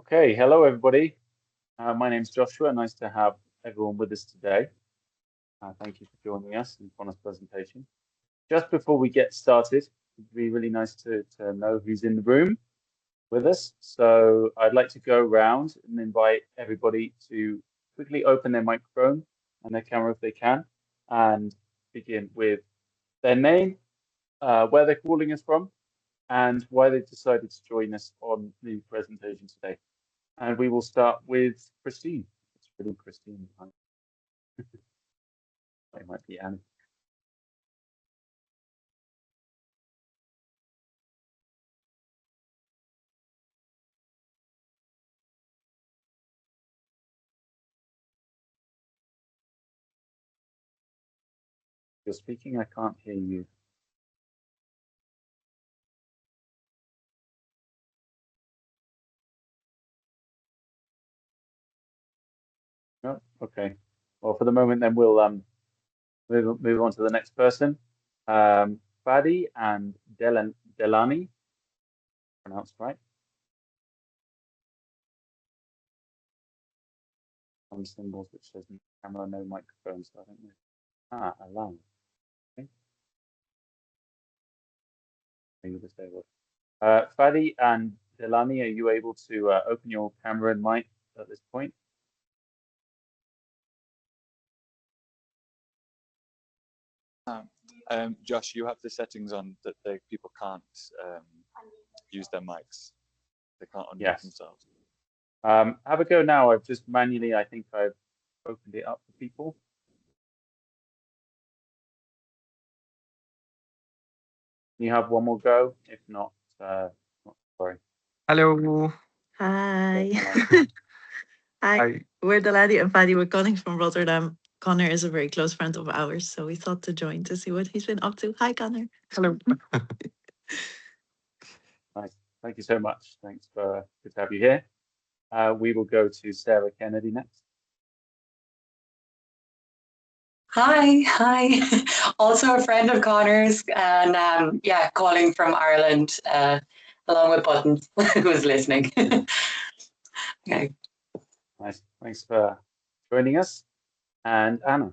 Okay, hello everybody. My name's Joshua. Nice to have everyone with us today. Thank you for joining us in Conor's presentation. Just before we get started, it'd be really nice to know who's in the room with us. So I'd like to go around and invite everybody to quickly open their microphone and their camera if they can, and begin with their name, where they're calling us from, and why they've decided to join us on the presentation today. And we will start with Christine. It's really Christine. It might be Anne. You're speaking, I can't hear you. No? Okay. Well, for the moment, then we'll move on to the next person. Fadi and Delani, pronounced right. Some symbols which says no camera, no microphone, so I don't know. Alan. Okay. Maybe this day Fadi and Delani, are you able to open your camera and mic at this point? Josh, you have the settings on that people can't use their mics. They can't unmute themselves. Have a go now. I've just manually, I think I've opened it up for people. You have one more go. If not, sorry. Hello. Hi. Hi. Hi. We're Delani and Fadi. We're calling from Rotterdam. Conor is a very close friend of ours, so we thought to join to see what he's been up to. Hi, Conor. Hello. Nice. Thank you so much. Thanks for good to have you here. We will go to Sarah Kennedy next. Hi. Also a friend of Conor's, and yeah, calling from Ireland, along with Buttons, who's listening. Okay. Nice. Thanks for joining us. And Anna.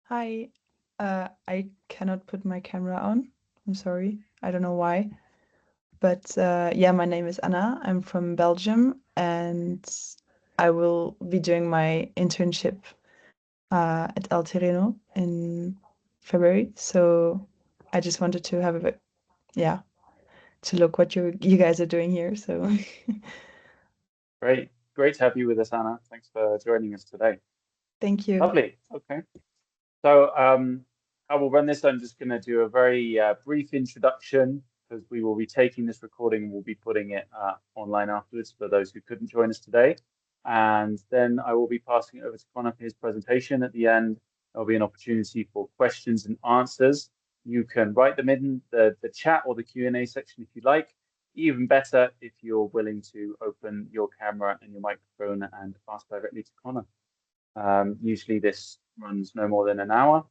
Hi, I cannot put my camera on. I'm sorry. I don't know why. But yeah, my name is Anna. I'm from Belgium, and I will be doing my internship at El Terreno in February. So I just wanted to have a bit, yeah, to look what you guys are doing here. So Great to have you with us, Anna. Thanks for joining us today. thank you. Lovely. Okay. So I will run this. I'm just going to do a very brief introduction because we will be taking this recording and we'll be putting it online afterwards for those who couldn't join us today. And then I will be passing it over to Conor for his presentation. At the end, there'll be an opportunity for questions and answers. You can write them in the chat or the Q&A section if you like. Even better if you're willing to open your camera and your microphone and ask directly to Conor. Usually this runs no more than an hour,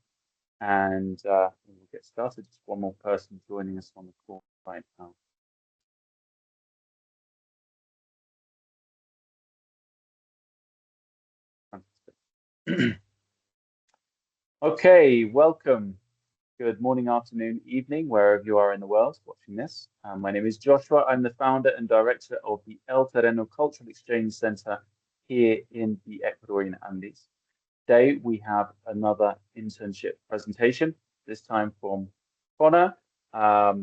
and we'll get started. Just one more person joining us on the call right now. Okay, welcome. Good morning, afternoon, evening, wherever you are in the world watching this. My name is Joshua. I'm the founder and director of the El Terreno Cultural Exchange Center here in the Ecuadorian Andes. Today, we have another internship presentation, this time from Conor. I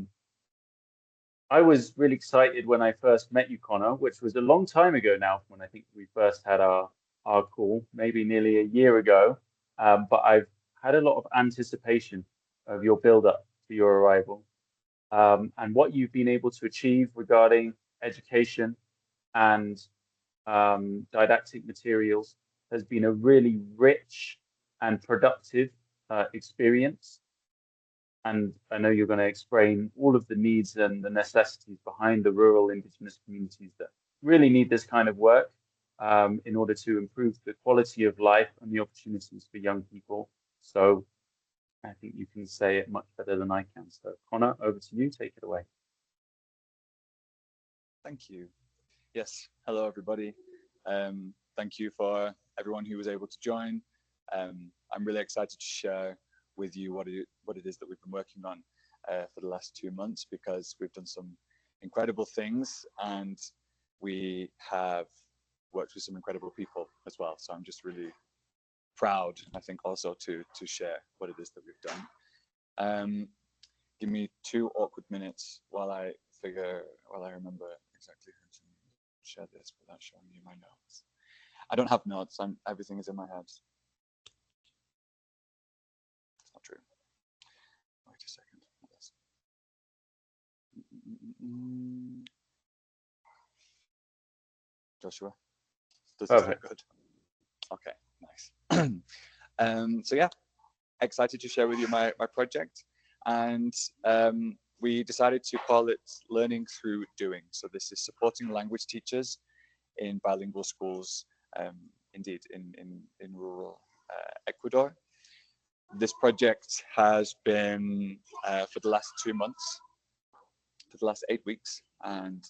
was really excited when I first met you, Conor, which was a long time ago now, when I think we first had our call, maybe nearly a year ago. But I've had a lot of anticipation of your build-up to your arrival and what you've been able to achieve regarding education and didactic materials has been a really rich and productive experience. And I know you're going to explain all of the needs and the necessities behind the rural indigenous communities that really need this kind of work in order to improve the quality of life and the opportunities for young people. So I think you can say it much better than I can. So Conor, over to you. Take it away. Thank you. Yes, hello everybody. Thank you for everyone who was able to join. I'm really excited to share with you what it is that we've been working on for the last 2 months, because we've done some incredible things and we have worked with some incredible people as well. So I'm just really proud, I think, also to share what it is that we've done. Give me 2 awkward minutes while I remember exactly who to share this without showing you my notes. I don't have notes. Everything is in my head. It's not true. Wait a second. Joshua, does this look good? Okay, nice. So yeah, excited to share with you my project, and we decided to call it Learning Through Doing. So this is supporting language teachers in bilingual schools, indeed in rural Ecuador. This project has been for the last 2 months, for the last 8 weeks, and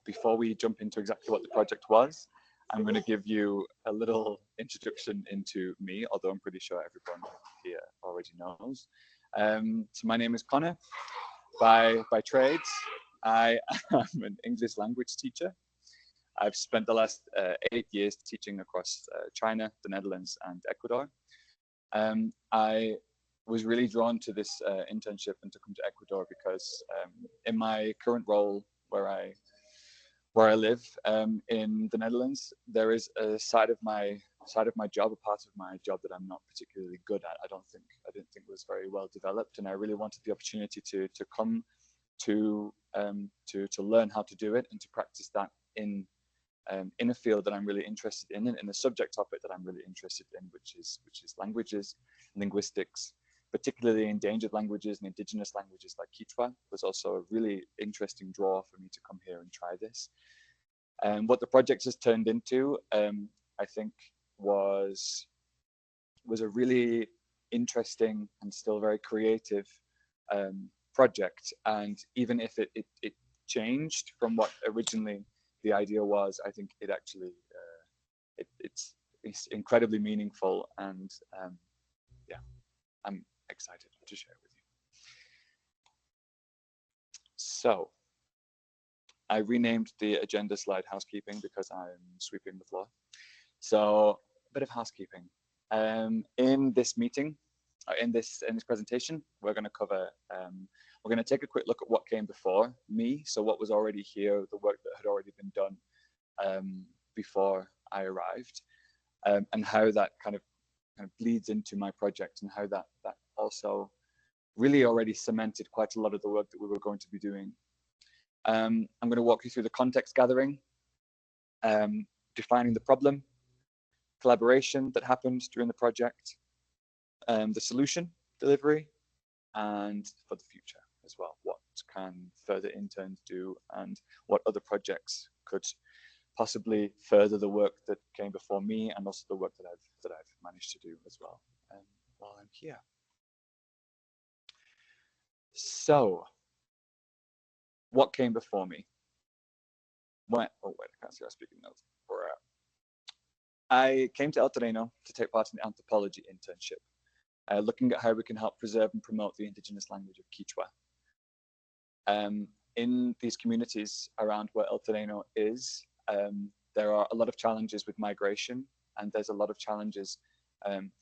before we jump into exactly what the project was, I'm going to give you a little introduction into me, although I'm pretty sure everyone here already knows. So my name is Conor. By trades, I am an English language teacher. I've spent the last 8 years teaching across China, the Netherlands, and Ecuador. I was really drawn to this internship and to come to Ecuador because in my current role where I live in the Netherlands, there is a side of my job, a part of my job that I'm not particularly good at. I didn't think was very well developed, and I really wanted the opportunity to come to learn how to do it and to practice that in a field that I'm really interested in and in a subject topic that I'm really interested in, which is languages, linguistics, particularly endangered languages and indigenous languages like Quechua. Was also a really interesting draw for me to come here and try this. And what the project has turned into, I think, was a really interesting and still very creative project. And even if it changed from what originally the idea was, I think it actually it's incredibly meaningful, and yeah, I'm excited to share with you. So I renamed the agenda slide housekeeping because I'm sweeping the floor. So a bit of housekeeping. In this meeting, in this presentation, we're going to cover. We're going to take a quick look at what came before me. So what was already here, the work that had already been done before I arrived, and how that kind of bleeds into my project, and how that also really already cemented quite a lot of the work that we were going to be doing. I'm going to walk you through the context gathering, defining the problem, collaboration that happened during the project, the solution delivery, and for the future as well. What can further interns do, and what other projects could possibly further the work that came before me, and also the work that I've managed to do as well while I'm here. So, what came before me? I can't see our speaking notes. I came to El Terreno to take part in the anthropology internship, looking at how we can help preserve and promote the indigenous language of Quechua. In these communities around where El Terreno is, there are a lot of challenges with migration, and there's a lot of challenges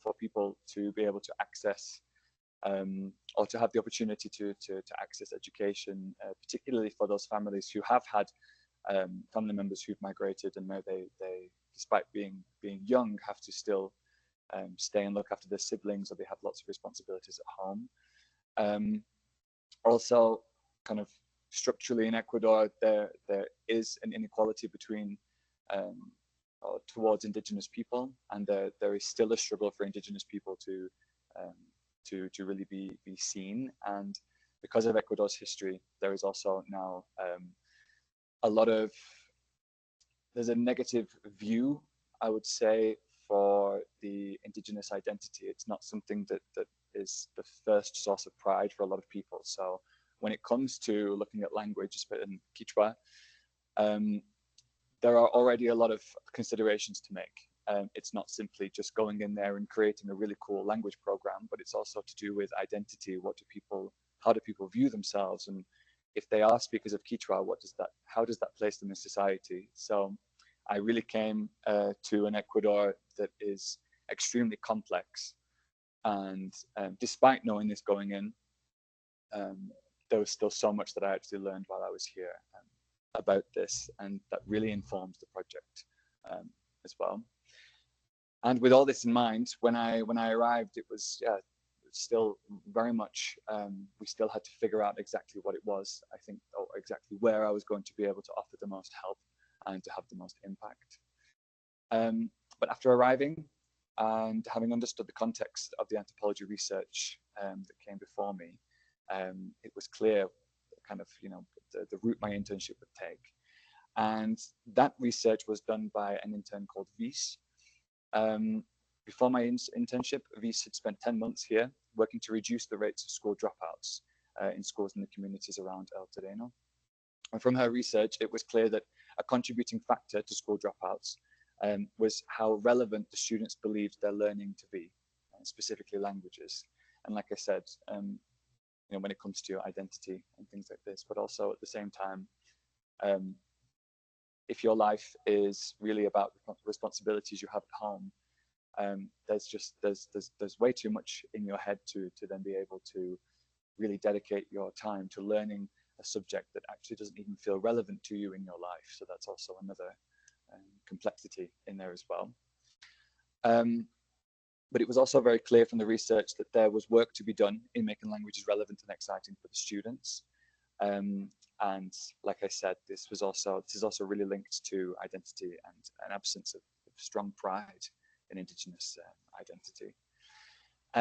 for people to be able to access or to have the opportunity to access education, particularly for those families who have had family members who've migrated, and now they despite being young, have to still stay and look after their siblings, or they have lots of responsibilities at home. Also, kind of structurally in Ecuador, there is an inequality between towards indigenous people, and there is still a struggle for indigenous people to really be seen. And because of Ecuador's history, there is also now there's a negative view, I would say, for the indigenous identity. It's not something that is the first source of pride for a lot of people. So when it comes to looking at language, especially in Quechua, there are already a lot of considerations to make. It's not simply just going in there and creating a really cool language program, but it's also to do with identity. How do people view themselves? And if they are speakers of Quechua, how does that place them in society? So I really came to an Ecuador that is extremely complex. And despite knowing this going in, there was still so much that I actually learned while I was here about this, and that really informs the project as well. And with all this in mind, when I arrived, it was still very much, we still had to figure out exactly what it was, I think, or exactly where I was going to be able to offer the most help and to have the most impact. But after arriving and having understood the context of the anthropology research that came before me, it was clear kind of, the route my internship would take. And that research was done by an intern called Vies. Before my internship, Vies had spent 10 months here working to reduce the rates of school dropouts in schools in the communities around El Terreno. And from her research, it was clear that a contributing factor to school dropouts was how relevant the students believed their learning to be, specifically languages. And like I said, when it comes to identity and things like this, but also at the same time, if your life is really about the responsibilities you have at home, there's way too much in your head to then be able to really dedicate your time to learning a subject that actually doesn't even feel relevant to you in your life. So that's also another complexity in there as well. But it was also very clear from the research that there was work to be done in making languages relevant and exciting for the students. And like I said, this is also really linked to identity and an absence of strong pride in Indigenous identity.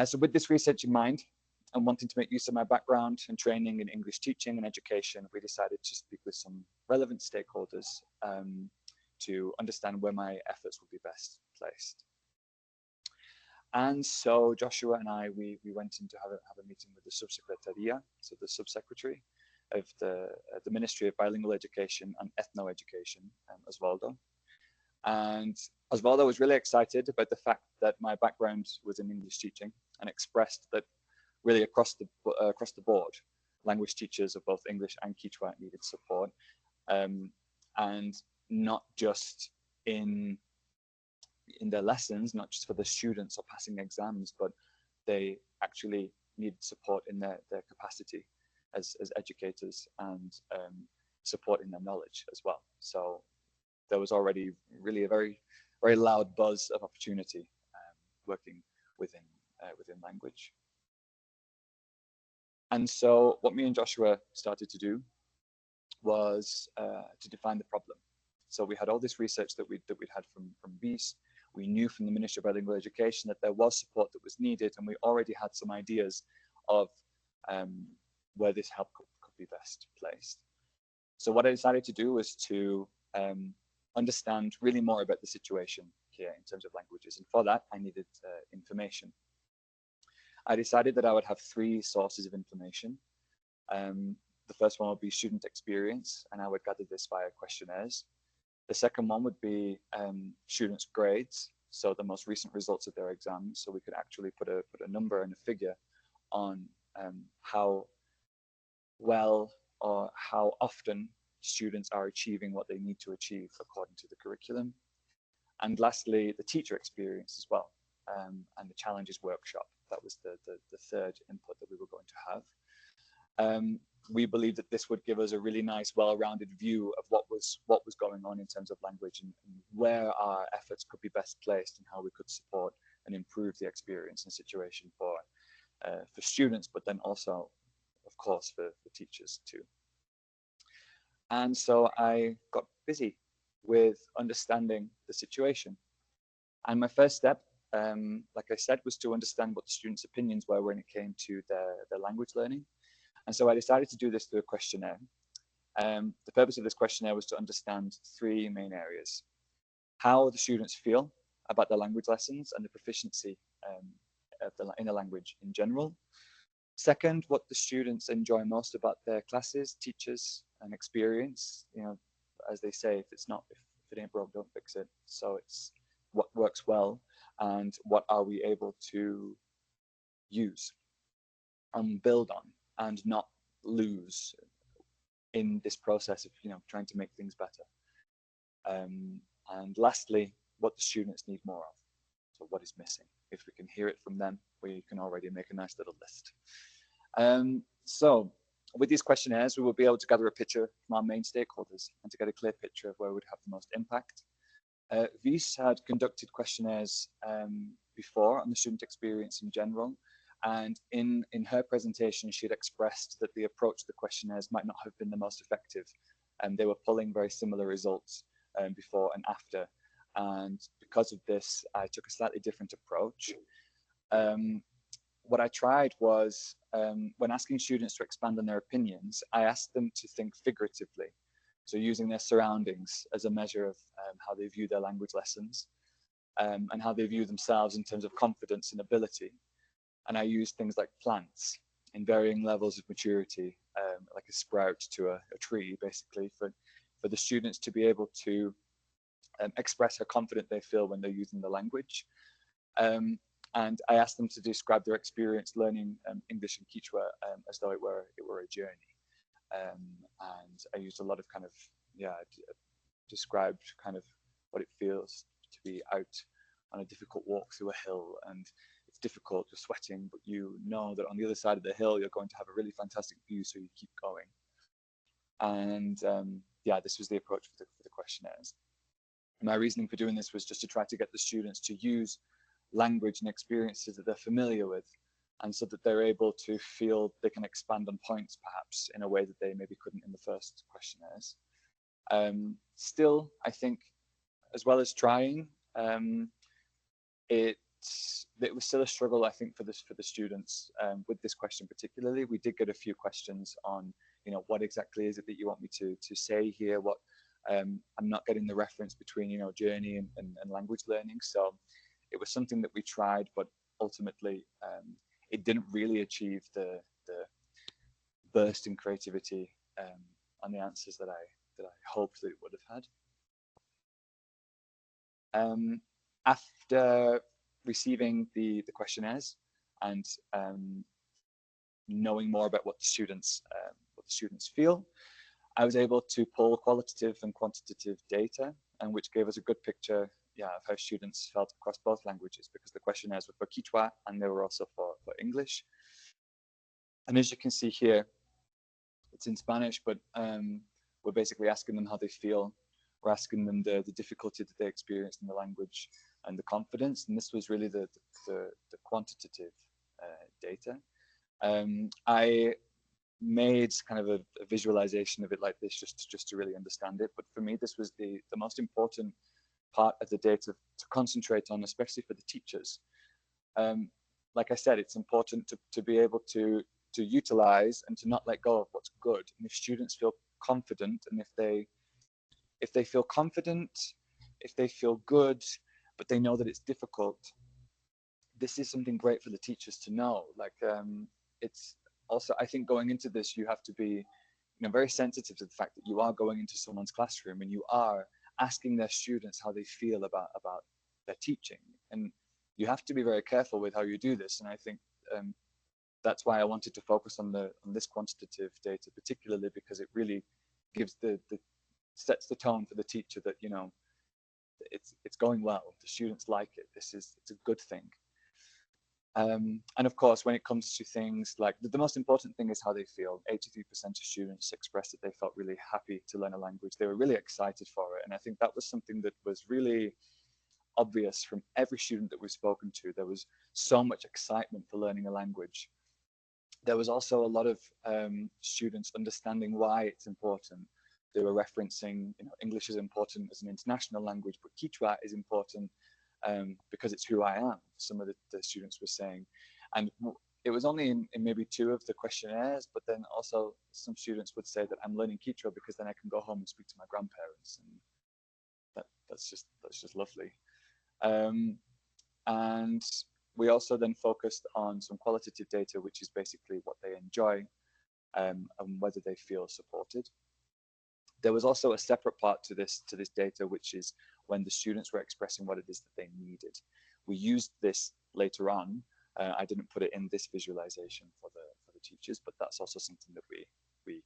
So with this research in mind, and wanting to make use of my background and training in English teaching and education, we decided to speak with some relevant stakeholders to understand where my efforts would be best placed. And so Joshua and I, we went in to have a meeting with the Subsecretaría, so the Subsecretary of the Ministry of Bilingual Education and Ethno-Education, Osvaldo. And Osvaldo was really excited about the fact that my background was in English teaching, and expressed that really across the board, language teachers of both English and Quechua needed support, and not just in their lessons, not just for the students or passing exams, but they actually needed support in their capacity as educators, and support in their knowledge as well. So there was already really a very, very loud buzz of opportunity working within language. And so what me and Joshua started to do was to define the problem. So we had all this research that we'd had from Vies. We knew from the Ministry of Bilingual Education that there was support that was needed, and we already had some ideas of where this help could be best placed. So what I decided to do was to understand really more about the situation here in terms of languages, and for that I needed information. I decided that I would have 3 sources of information. The first one would be student experience, and I would gather this via questionnaires. The second one would be students' grades, so the most recent results of their exams, so we could actually put a number and a figure on how well or how often students are achieving what they need to achieve according to the curriculum. And lastly, the teacher experience as well, and the challenges workshop. That was the third input that we were going to have. We believe that this would give us a really nice, well-rounded view of what was going on in terms of language, and where our efforts could be best placed, and how we could support and improve the experience and situation for students, but then also, of course, for teachers too. And so I got busy with understanding the situation. And my first step, like I said, was to understand what the students' opinions were when it came to their language learning. And so I decided to do this through a questionnaire. The purpose of this questionnaire was to understand 3 main areas: how the students feel about their language lessons and the proficiency in the language in general. Second, what the students enjoy most about their classes, teachers, and experience. You know, as they say, if it ain't broke, don't fix it. So it's what works well, and what are we able to use and build on, and not lose in this process of trying to make things better. And lastly, what the students need more of. So what is missing? If we can hear it from them, we can already make a nice little list. So with these questionnaires, we will be able to gather a picture from our main stakeholders and to get a clear picture of where we'd have the most impact. Vise had conducted questionnaires before on the student experience in general, and in her presentation, she had expressed that the approach to the questionnaires might not have been the most effective, and they were pulling very similar results before and after. And because of this, I took a slightly different approach. What I tried was, when asking students to expand on their opinions, I asked them to think figuratively. So using their surroundings as a measure of how they view their language lessons, and how they view themselves in terms of confidence and ability. And I used things like plants in varying levels of maturity, like a sprout to a tree, basically, for the students to be able to express how confident they feel when they're using the language. And I asked them to describe their experience learning English and Quechua as though it were a journey. And I used a lot of described kind of what it feels to be out on a difficult walk through a hill, and it's difficult, you're sweating, but you know that on the other side of the hill you're going to have a really fantastic view, so you keep going. And this was the approach for the questionnaires. My reasoning for doing this was just to try to get the students to use language and experiences that they're familiar with, and so that they're able to feel they can expand on points perhaps in a way that they maybe couldn't in the first questionnaires. Still, I think, as well as trying, it was still a struggle, I think, for the students with this question particularly. We did get a few questions on, what exactly is it that you want me to say here? What I'm not getting the reference between, journey and language learning. So it was something that we tried, but ultimately it didn't really achieve the burst in creativity on the answers that I hoped that it would have had. After receiving the questionnaires and knowing more about what the students feel, I was able to pull qualitative and quantitative data, and which gave us a good picture of how students felt across both languages, because the questionnaires were for Quechua and they were also for English. And as you can see here, it's in Spanish, but we're basically asking them how they feel. We're asking them the difficulty that they experienced in the language and the confidence. And this was really the quantitative data. I made kind of a visualization of it like this just to really understand it. But for me, this was the most important part of the data to concentrate on, especially for the teachers. Like I said, it's important to be able to utilize and to not let go of what's good. And if students feel confident, and if they feel confident, if they feel good, but they know that it's difficult, this is something great for the teachers to know. Like, it's also, I think, going into this, you have to be very sensitive to the fact that you are going into someone's classroom and you are asking their students how they feel about their teaching. And you have to be very careful with how you do this. And I think that's why I wanted to focus on this quantitative data, particularly because it really gives sets the tone for the teacher that it's going well. The students like it. It's a good thing. And of course, when it comes to things like the most important thing is how they feel. 83% of students expressed that they felt really happy to learn a language. They were really excited for it. And I think that was something that was really obvious from every student that we've spoken to. There was so much excitement for learning a language. There was also a lot of students understanding why it's important. They were referencing, English is important as an international language, but Quechua is important because it's who I am, some of the students were saying. And it was only in maybe 2 of the questionnaires, but then also some students would say that I'm learning Quechua because then I can go home and speak to my grandparents, and that's just lovely. And We also then focused on some qualitative data, which is basically what they enjoy and whether they feel supported. There was also a separate part to this data, which is when the students were expressing what it is that they needed. We used this later on. I didn't put it in this visualization for the teachers, but that's also something that we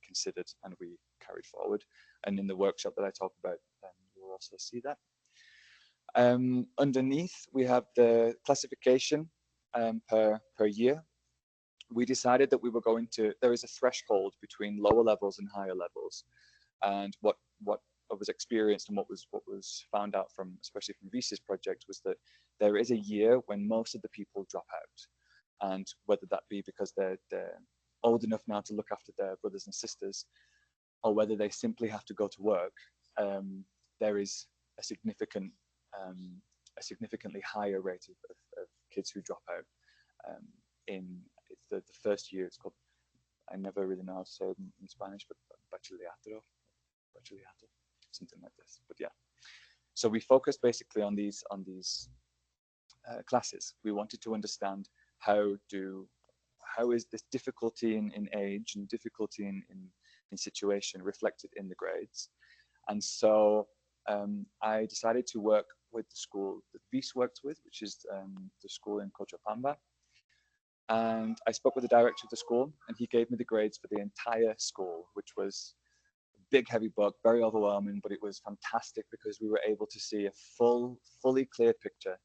considered and we carried forward. And in the workshop that I talked about, you'll also see that. Underneath, we have the classification per year. We decided that we were going to, there is a threshold between lower levels and higher levels. And what was experienced and what was found out from, especially from Visa's project, was that there is a year when most of the people drop out. And whether that be because they're old enough now to look after their brothers and sisters, or whether they simply have to go to work, there is a significantly higher rate of kids who drop out. In the first year, it's called, I never really know how to say it in Spanish, but bachillerato, something like this. But yeah, so we focused basically on these classes. We wanted to understand how is this difficulty in age and difficulty in situation reflected in the grades. And so I decided to work with the school that Vis worked with, which is the school in Cochabamba. And I spoke with the director of the school, and he gave me the grades for the entire school, which was a big, heavy book, very overwhelming, but it was fantastic because we were able to see a fully clear picture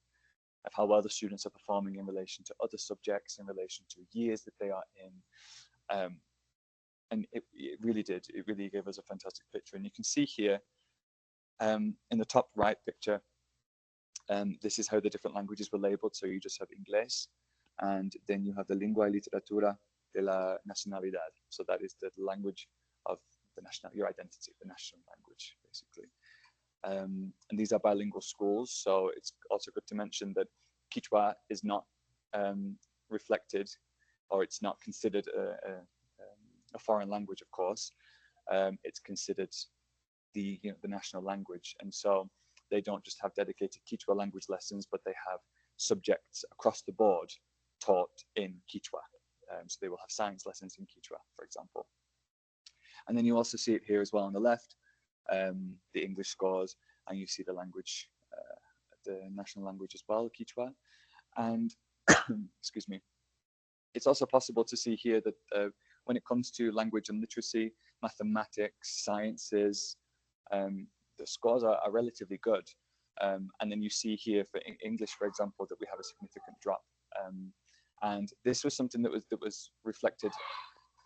of how well the students are performing in relation to other subjects, in relation to years that they are in. And it really did. It really gave us a fantastic picture. And you can see here in the top right picture, this is how the different languages were labeled. So you just have Inglés, and then you have the lengua y literatura de la nacionalidad. So that is the language of the your identity, the national language, basically. And these are bilingual schools, so it's also good to mention that Quechua is not reflected, or it's not considered a foreign language, of course. It's considered the national language, and so they don't just have dedicated Quechua language lessons, but they have subjects across the board taught in Quechua. So they will have science lessons in Quechua, for example. And then you also see it here as well on the left, the English scores, and you see the language, the national language as well, Quechua. And excuse me, it's also possible to see here that when it comes to language and literacy, mathematics, sciences, the scores are relatively good. And then you see here for English, for example, that we have a significant drop. And this was something that was reflected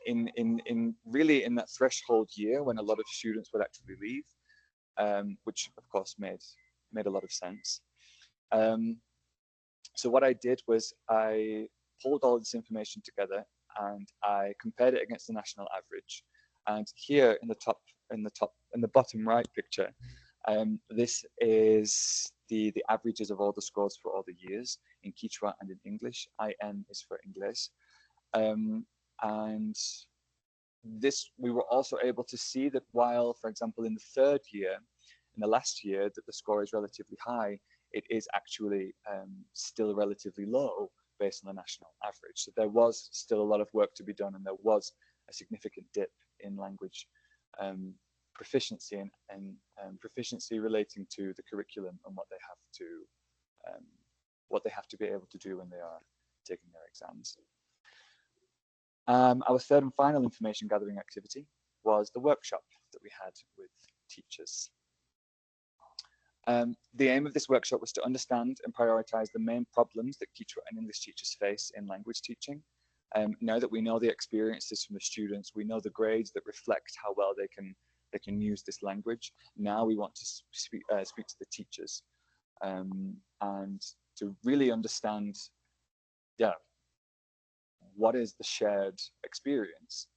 in really in that threshold year when a lot of students would actually leave, which of course made a lot of sense. So what I did was I pulled all this information together and I compared it against the national average. And here in the bottom right picture, this is the averages of all the scores for all the years in Quechua and in English. IN is for English. And this, we were also able to see that while, for example, in the third year, in the last year, that the score is relatively high, it is actually still relatively low based on the national average. So there was still a lot of work to be done, and there was a significant dip in language proficiency and proficiency relating to the curriculum and what they have to be able to do when they are taking their exams. Our third and final information gathering activity was the workshop that we had with teachers. The aim of this workshop was to understand and prioritize the main problems that Quechua and English teachers face in language teaching. Now that we know the experiences from the students, we know the grades that reflect how well they can use this language. Now we want to speak to the teachers and to really understand, what is the shared experience.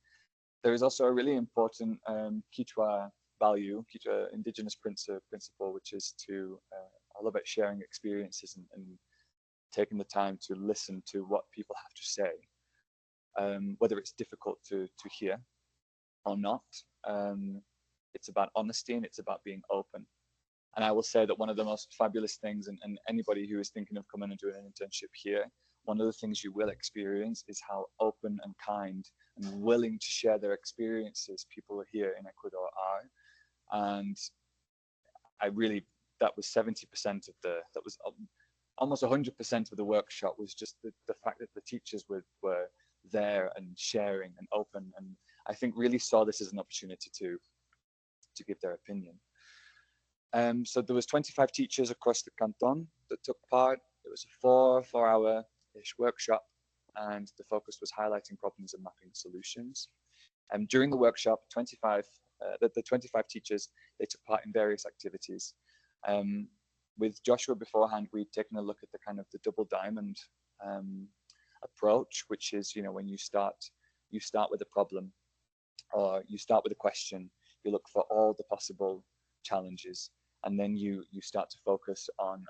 There is also a really important Quechua value, Quechua indigenous principle, which is to all about sharing experiences and taking the time to listen to what people have to say, whether it's difficult to hear or not. It's about honesty and it's about being open. And I will say that one of the most fabulous things, and anybody who is thinking of coming and doing an internship here, one of the things you will experience is how open and kind and willing to share their experiences people here in Ecuador are. And I really, that was 70% of that was almost 100% of the workshop was just the fact that the teachers were there and sharing and open. And I think really saw this as an opportunity to give their opinion. So there was 25 teachers across the canton that took part. It was a 4-hour-ish workshop, and the focus was highlighting problems and mapping solutions. During the workshop, the 25 teachers, they took part in various activities. With Joshua beforehand, we'd taken a look at the kind of the double diamond approach, which is, you know, when you start with a problem, or you start with a question, you look for all the possible challenges, and then you start to focus on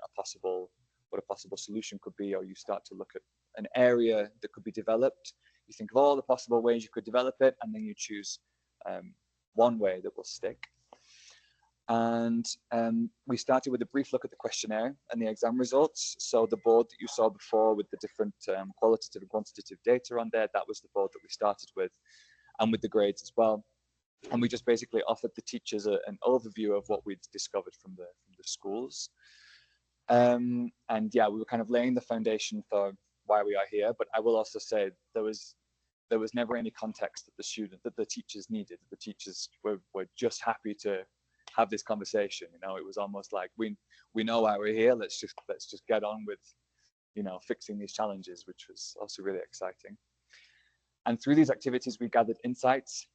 what a possible solution could be, or you start to look at an area that could be developed. You think of all the possible ways you could develop it, and then you choose one way that will stick. And we started with a brief look at the questionnaire and the exam results. So the board that you saw before with the different qualitative and quantitative data on there, that was the board that we started with, and with the grades as well. And we just basically offered the teachers an overview of what we'd discovered from the schools. And yeah, we were kind of laying the foundation for why we are here. But I will also say there was never any context that the teachers needed. The teachers were just happy to have this conversation. You know, it was almost like we know why we're here. Let's just get on with, you know, fixing these challenges, which was also really exciting. And through these activities, we gathered insights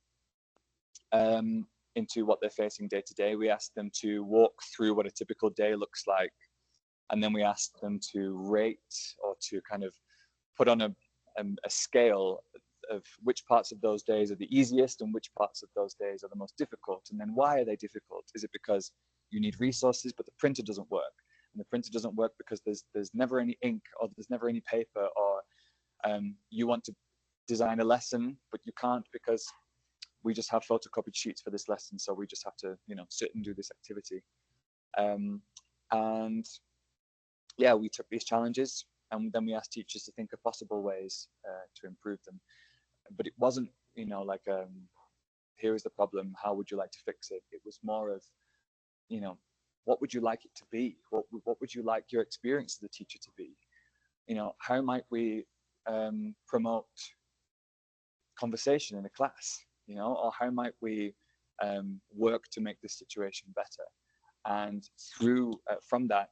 into what they're facing day to day. We asked them to walk through what a typical day looks like, and then we asked them to rate, or to kind of put on a scale of which parts of those days are the easiest and which parts of those days are the most difficult. And then why are they difficult? Is it because you need resources but the printer doesn't work? And the printer doesn't work because there's never any ink, or there's never any paper, or you want to design a lesson but you can't because we just have photocopied sheets for this lesson, so we just have to, you know, sit and do this activity. And yeah, we took these challenges, and then we asked teachers to think of possible ways to improve them. But it wasn't, you know, like, here is the problem, how would you like to fix it? It was more of, you know, what would you like it to be? What would you like your experience as a teacher to be? You know, how might we promote conversation in a class? You know, or how might we work to make this situation better? And from that,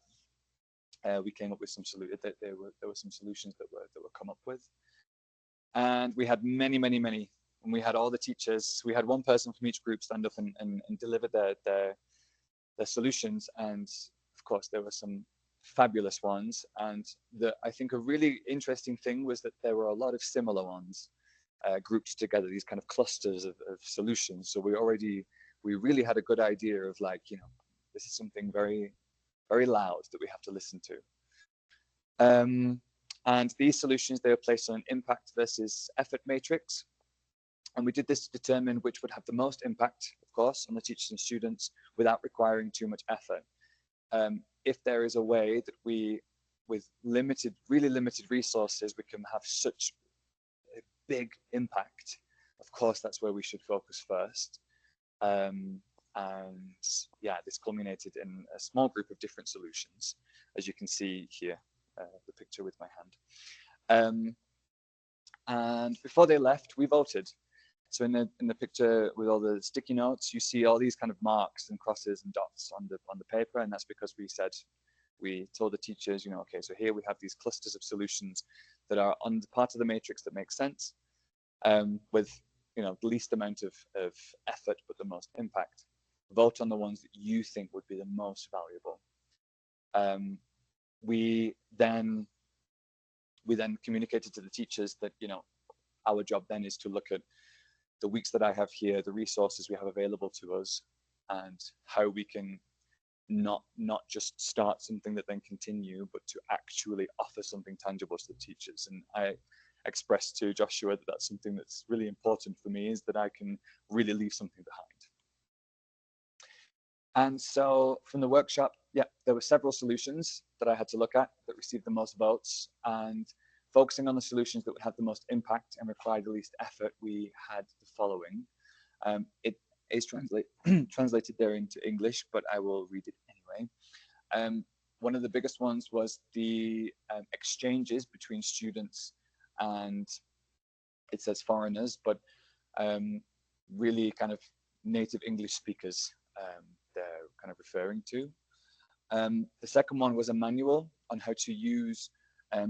we came up with some solutions. There were some solutions that were come up with, and we had many. And we had all the teachers. We had one person from each group stand up and deliver their solutions. And of course, there were some fabulous ones. And I think a really interesting thing was that there were a lot of similar ones. Grouped together, these kind of clusters of solutions. So we really had a good idea of, like, you know, this is something very, very loud that we have to listen to. And these solutions, they were placed on an impact versus effort matrix. And we did this to determine which would have the most impact, of course, on the teachers and students without requiring too much effort. If there is a way that we, with really limited resources, we can have such big impact, of course that's where we should focus first. And yeah, this culminated in a small group of different solutions, as you can see here, the picture with my hand. And before they left, we voted. So in the picture with all the sticky notes, you see all these kind of marks and crosses and dots on the paper, and that's because we told the teachers, you know, okay, so here we have these clusters of solutions that are on the part of the matrix that makes sense, with, you know, the least amount of effort but the most impact. Vote on the ones that you think would be the most valuable. We then communicated to the teachers that, you know, our job then is to look at the weeks that I have here, the resources we have available to us, and how we can not just start something that then continue, but to actually offer something tangible to the teachers. And I expressed to Joshua that that's something that's really important for me, is that I can really leave something behind. And so from the workshop, yeah, there were several solutions that I had to look at that received the most votes. And focusing on the solutions that would have the most impact and require the least effort, we had the following. It is translated there into English, but I will read it anyway. One of the biggest ones was the exchanges between students and, it says foreigners, but really kind of native English speakers they're kind of referring to. The second one was a manual on how to use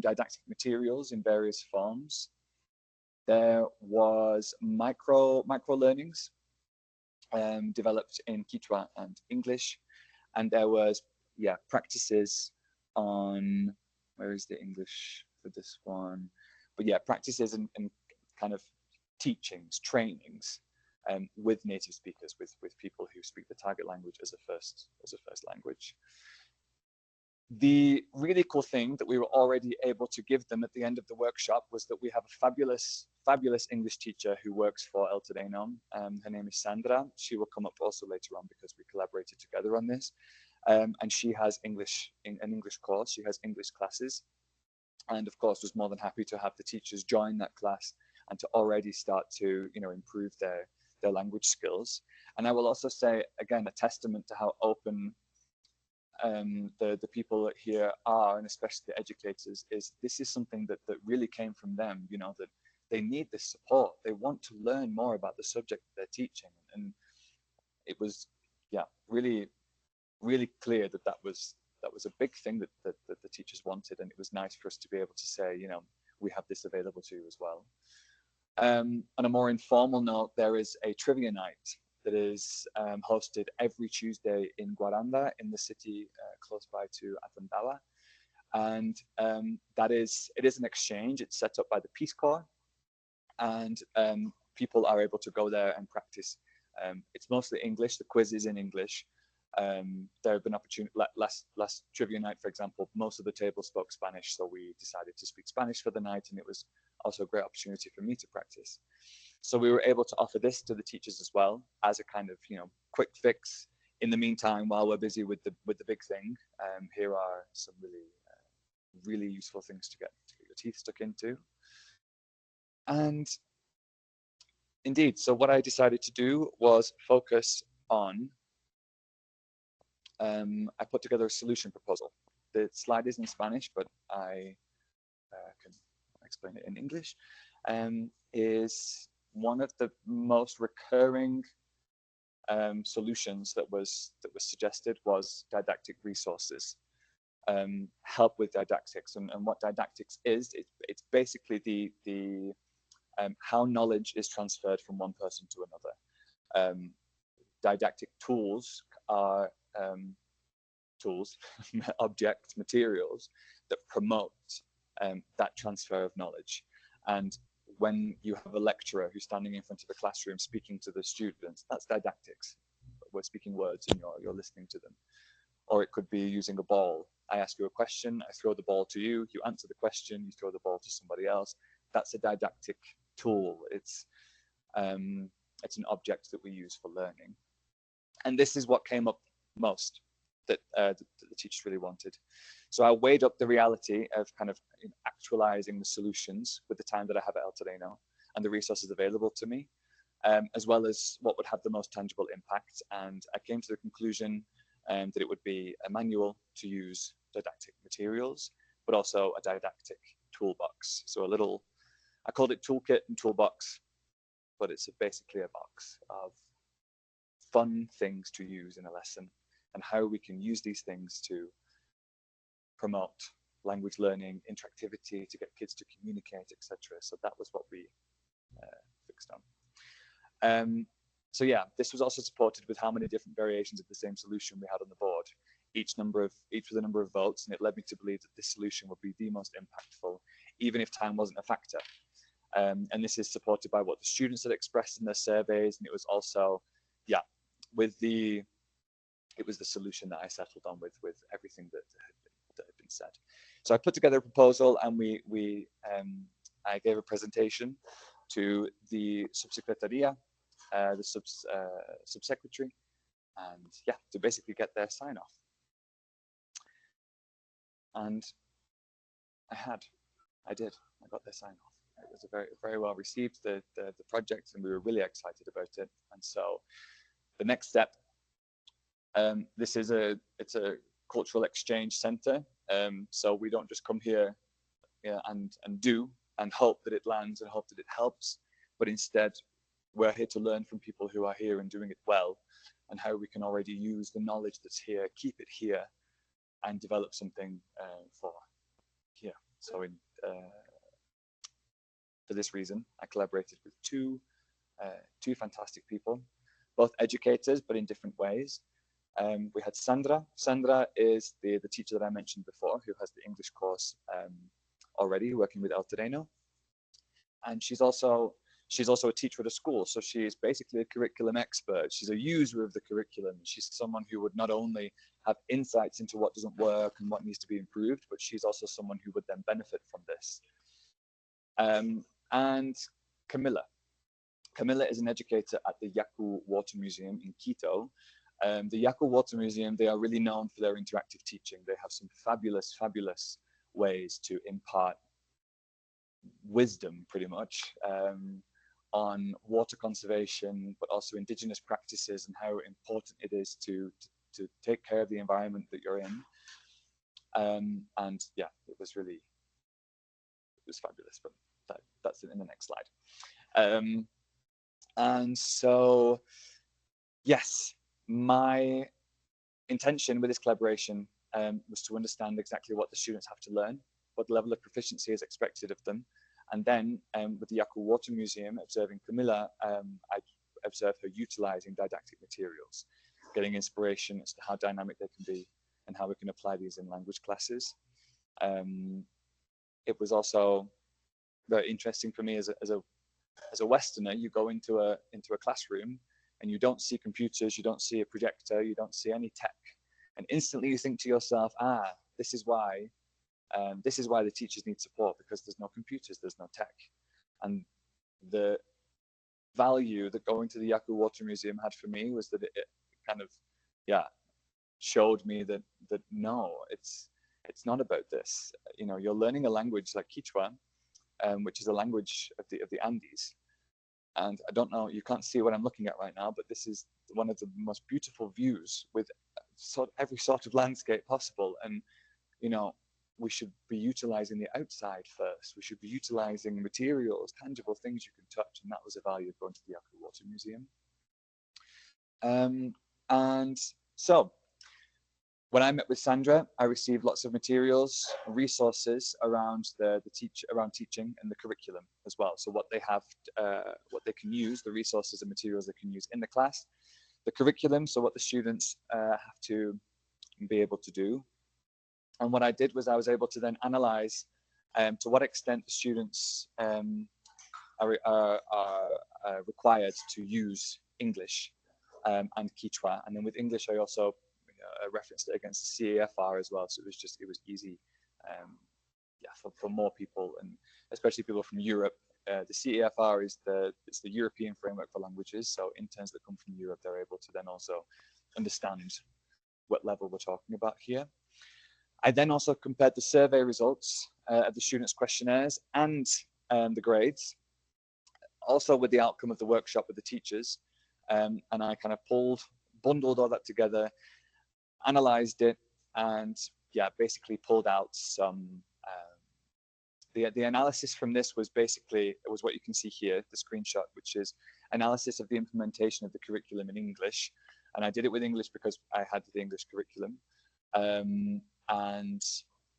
didactic materials in various forms. There was micro learnings developed in Quechua and English, and there was practices on, where is the English for this one? But yeah, practices and kind of teachings, trainings with native speakers, with people who speak the target language as a first language. The really cool thing that we were already able to give them at the end of the workshop was that we have a fabulous English teacher who works for El Terreno. Her name is Sandra. She will come up also later on because we collaborated together on this. And she has an English course. She has English classes, and of course was more than happy to have the teachers join that class and to already start to improve their language skills. And I will also say, again, a testament to how open the people here are, and especially the educators, is this is something that really came from them, that they need this support. They want to learn more about the subject that they're teaching. And it was, really, really clear that was a big thing that the teachers wanted. And it was nice for us to be able to say, we have this available to you as well. On a more informal note, there is a trivia night that is hosted every Tuesday in Guaranda, in the city close by to Atandala. And it is an exchange. It's set up by the Peace Corps, and people are able to go there and practice. It's mostly English. The quiz is in English. There have been opportunities. Last trivia night, for example, most of the table spoke Spanish, so we decided to speak Spanish for the night, and it was also a great opportunity for me to practice. So we were able to offer this to the teachers as well as a kind of quick fix. In the meantime, while we're busy with the big thing, here are some really useful things to get your teeth stuck into. And indeed, so what I decided to do was focus on. I put together a solution proposal. The slide is in Spanish, but I can explain it in English. Is one of the most recurring solutions that was suggested was didactic resources, help with didactics. And what didactics is, it's basically the how knowledge is transferred from one person to another. Didactic tools are tools, objects, materials that promote that transfer of knowledge. And when you have a lecturer who's standing in front of a classroom speaking to the students, that's didactics. We're speaking words and you're listening to them. Or it could be using a ball. I ask you a question, I throw the ball to you, you answer the question, you throw the ball to somebody else. That's a didactic tool. It's an object that we use for learning. And this is what came up most that the teachers really wanted. So I weighed up the reality of kind of actualizing the solutions with the time that I have at El Terreno and the resources available to me, as well as what would have the most tangible impact. And I came to the conclusion that it would be a manual to use didactic materials, but also a didactic toolbox. So I called it toolkit and toolbox, but it's basically a box of fun things to use in a lesson and how we can use these things to promote language learning, interactivity, to get kids to communicate, etc. So that was what we fixed on. So yeah, this was also supported with how many different variations of the same solution we had on the board. Each with a number of votes, and it led me to believe that this solution would be the most impactful, even if time wasn't a factor. And this is supported by what the students had expressed in their surveys, and it was also, it was the solution that I settled on with everything that had been said. So I put together a proposal, and I gave a presentation to the subsecretaria, the subsecretary, and to basically get their sign off. And I had. I did. I got their sign off. It was a very well received, the project, and we were really excited about it. And so the next step, it's a cultural exchange center. So we don't just come here, and do and hope that it lands and hope that it helps, but instead we're here to learn from people who are here and doing it well, and how we can already use the knowledge that's here, keep it here, and develop something for here. So for this reason, I collaborated with two fantastic people, both educators, but in different ways. We had Sandra. Sandra is the teacher that I mentioned before, who has the English course already, working with El Terreno. And she's also a teacher at a school, so she is basically a curriculum expert. She's a user of the curriculum. She's someone who would not only have insights into what doesn't work and what needs to be improved, but she's also someone who would then benefit from this. And Camilla. Camilla is an educator at the Yaku Water Museum in Quito. The Yaku Water Museum, they are really known for their interactive teaching. They have some fabulous, fabulous ways to impart wisdom, pretty much, on water conservation, but also indigenous practices and how important it is to take care of the environment that you're in. And yeah, it was fabulous, but that's in the next slide. And so, yes, my intention with this collaboration was to understand exactly what the students have to learn, what level of proficiency is expected of them. And then with the Yaku Water Museum, observing Camilla, I observed her utilizing didactic materials, getting inspiration as to how dynamic they can be and how we can apply these in language classes. It was also very interesting for me as a Westerner. You go into a classroom and you don't see computers, you don't see a projector, you don't see any tech, and instantly you think to yourself, this is why the teachers need support, because there's no computers, there's no tech. And the value that going to the Yaku Water Museum had for me was that it kind of, showed me that no, it's not about this. You're learning a language like Quechua, which is a language of the Andes. And I don't know, you can't see what I'm looking at right now, but this is one of the most beautiful views with every sort of landscape possible. And, we should be utilizing the outside first. We should be utilizing materials, tangible things you can touch. And that was the value of going to the Yaku Water Museum. And so when I met with Sandra, I received lots of materials, resources around around teaching and the curriculum as well. So what they have, what they can use, the resources and materials they can use in the class, the curriculum, so what the students have to be able to do. And what I did was I was able to then analyze to what extent the students are required to use English and Quechua. And then with English, I also referenced it against the CAFR as well. So it was easy, for more people, and especially people from Europe. The CAFR is the European framework for languages. So interns that come from Europe, they're able to then also understand what level we're talking about here. I then also compared the survey results of the students' questionnaires and the grades, also with the outcome of the workshop with the teachers. And I kind of bundled all that together, analyzed it, and basically pulled out some. The analysis from this was what you can see here, the screenshot, which is analysis of the implementation of the curriculum in English. And I did it with English because I had the English curriculum. And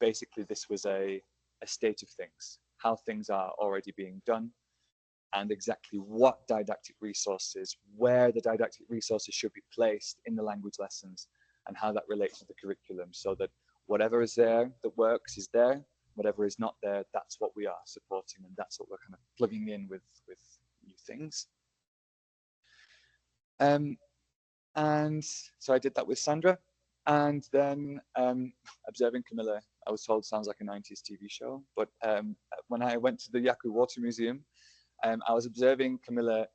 basically this was a state of things, how things are already being done, and exactly what didactic resources, where the didactic resources should be placed in the language lessons, and how that relates to the curriculum, so that whatever is there that works is there, whatever is not there, that's what we are supporting, and that's what we're kind of plugging in with new things. And so I did that with Sandra. And then observing Camilla, I was told sounds like a 90s TV show, but when I went to the Yaku Water Museum, I was observing Camilla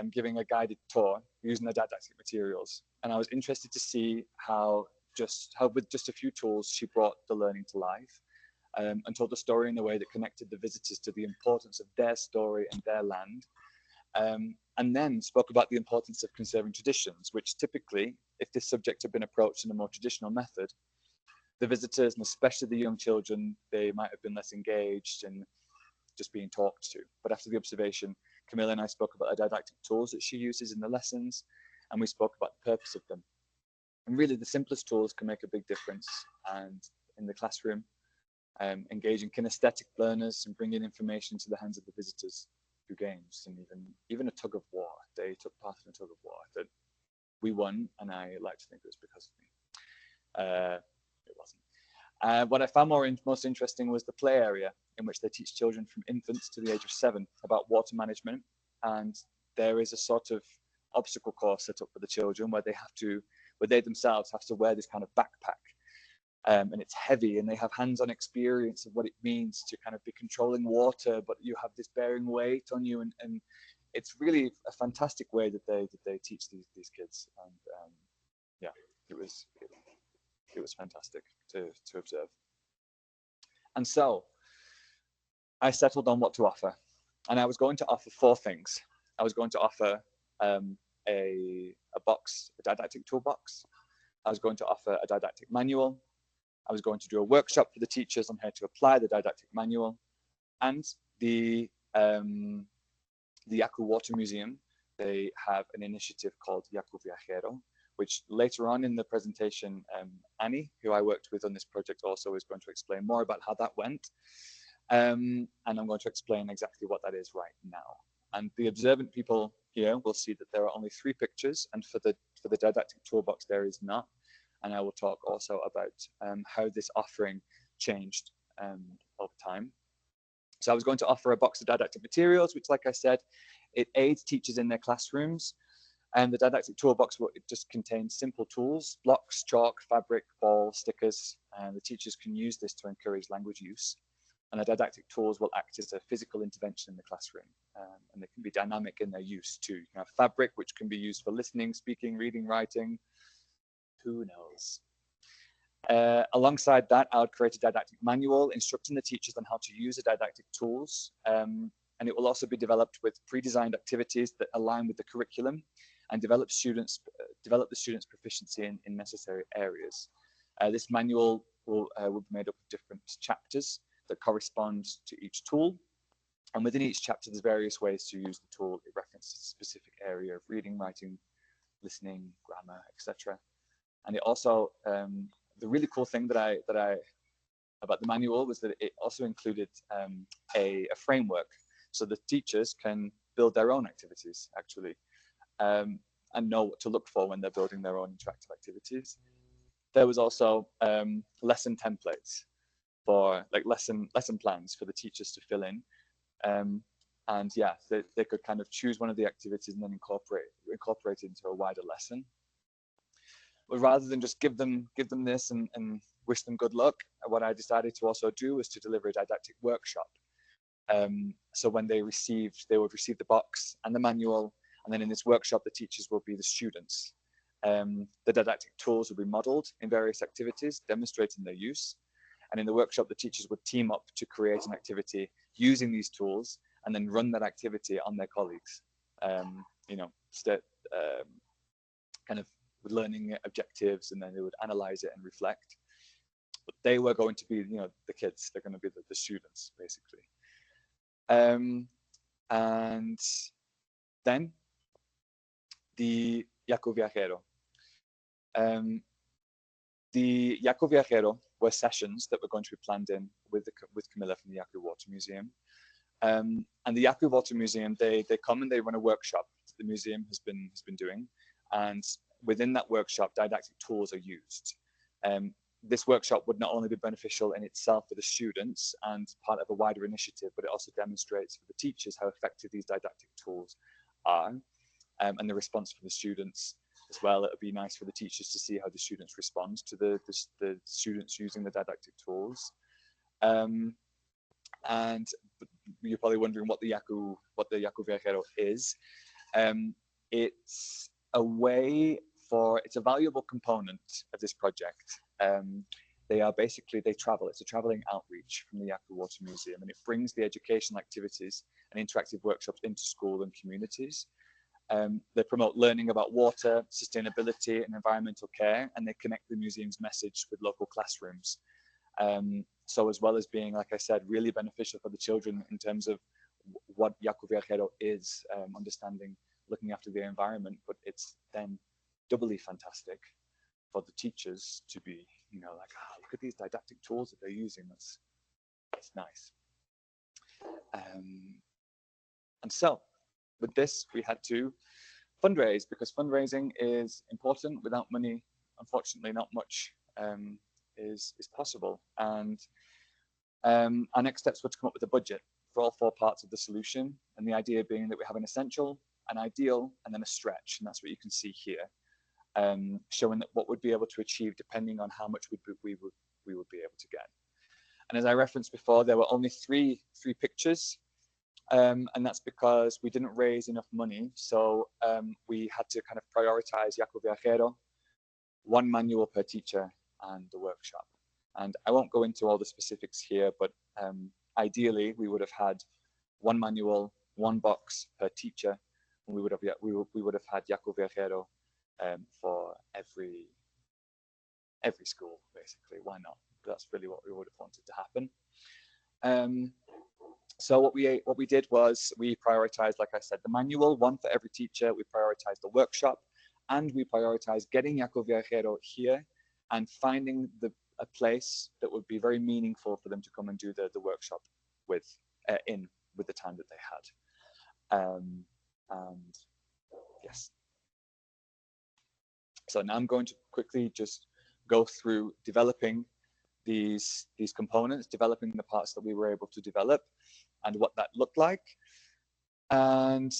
giving a guided tour using the didactic materials. And I was interested to see how with just a few tools, she brought the learning to life. and told a story in a way that connected the visitors to the importance of their story and their land. And then spoke about the importance of conserving traditions, which typically, if this subject had been approached in a more traditional method, the visitors, and especially the young children, they might have been less engaged and just being talked to. But after the observation, Camilla and I spoke about the didactic tools that she uses in the lessons, and we spoke about the purpose of them. And really, the simplest tools can make a big difference. And in the classroom, engaging kinesthetic learners and bringing information to the hands of the visitors through games, and even a tug of war. They took part in a tug of war that we won, and I like to think it was because of me. It wasn't. What I found most interesting was the play area, in which they teach children from infants to the age of 7 about water management. And there is a sort of obstacle course set up for the children where they themselves have to wear this kind of backpack. And it's heavy, and they have hands-on experience of what it means to kind of be controlling water, but you have this bearing weight on you, and it's really a fantastic way that they teach these kids. And yeah, it was fantastic to observe. And so I settled on what to offer, and I was going to offer 4 things. I was going to offer a didactic toolbox. I was going to offer a didactic manual. I was going to do a workshop for the teachers on how to apply the didactic manual, and the Yaku Water Museum, they have an initiative called Yaku Viajero, which later on in the presentation, Annie, who I worked with on this project, also is going to explain more about how that went. And I'm going to explain exactly what that is right now. And the observant people here will see that there are only 3 pictures, and for the didactic toolbox there is not. And I will talk also about how this offering changed over time. So I was going to offer a box of didactic materials, which, like I said, it aids teachers in their classrooms. And the didactic toolbox will just contain simple tools, blocks, chalk, fabric, ball, stickers, and the teachers can use this to encourage language use. And the didactic tools will act as a physical intervention in the classroom, and they can be dynamic in their use too. You can have fabric, which can be used for listening, speaking, reading, writing. Who knows? Alongside that, I would create a didactic manual instructing the teachers on how to use the didactic tools. And it will also be developed with pre-designed activities that align with the curriculum and develop the students' proficiency in necessary areas. This manual will be made up of different chapters that correspond to each tool. And within each chapter, there's various ways to use the tool. It references a specific area of reading, writing, listening, grammar, etc. And it also, the really cool thing about the manual was that it also included a framework, so the teachers can build their own activities actually, and know what to look for when they're building their own interactive activities. There was also lesson templates for like lesson plans for the teachers to fill in, and yeah, they could kind of choose one of the activities and then incorporate it into a wider lesson. But rather than just give them this and wish them good luck, what I decided to also do was to deliver a didactic workshop. So when they would receive the box and the manual, and then in this workshop, the teachers will be the students. The didactic tools will be modeled in various activities, demonstrating their use. And in the workshop, the teachers would team up to create an activity using these tools and then run that activity on their colleagues. Kind of with learning objectives, and then they would analyze it and reflect. But they were going to be, the kids. They're going to be the students, basically. And then the Yaku Viajero. The Yaku Viajero were sessions that were going to be planned in with Camilla from the Yaku Water Museum. And the Yaku Water Museum, they come and they run a workshop that the museum has been doing. And within that workshop, didactic tools are used. This workshop would not only be beneficial in itself for the students and part of a wider initiative, but it also demonstrates for the teachers how effective these didactic tools are, and the response from the students as well. It would be nice for the teachers to see how the students respond to the students using the didactic tools. And you're probably wondering what the Yaku Viajero is. It's a valuable component of this project. they travel. It's a traveling outreach from the Yaku Water Museum, and it brings the educational activities and interactive workshops into school and communities. They promote learning about water, sustainability, and environmental care, and they connect the museum's message with local classrooms. So as well as being, like I said, really beneficial for the children in terms of what Yaku Viajero is, understanding, looking after the environment, but it's then doubly fantastic for the teachers to be, like, look at these didactic tools that they're using. That's nice. And so with this, we had to fundraise, because fundraising is important. Without money, unfortunately, not much is possible. And our next steps were to come up with a budget for all 4 parts of the solution. And the idea being that we have an essential, an ideal, and then a stretch. And that's what you can see here, showing that what we'd be able to achieve depending on how much we would be able to get. And as I referenced before, there were only three pictures. And that's because we didn't raise enough money. So we had to kind of prioritize Yaku Viajero, 1 manual per teacher, and the workshop. And I won't go into all the specifics here, but ideally we would have had 1 manual, 1 box per teacher, and we would have had Yaku Viajero for every school, basically. Why not? That's really what we would have wanted to happen. So what we did was we prioritized, like I said, the manual, 1 for every teacher. We prioritized the workshop, and we prioritized getting Yaku Viajero here and finding a place that would be very meaningful for them to come and do the workshop with the time that they had. And yes. So now I'm going to quickly just go through developing these components, developing the parts that we were able to develop, and what that looked like. And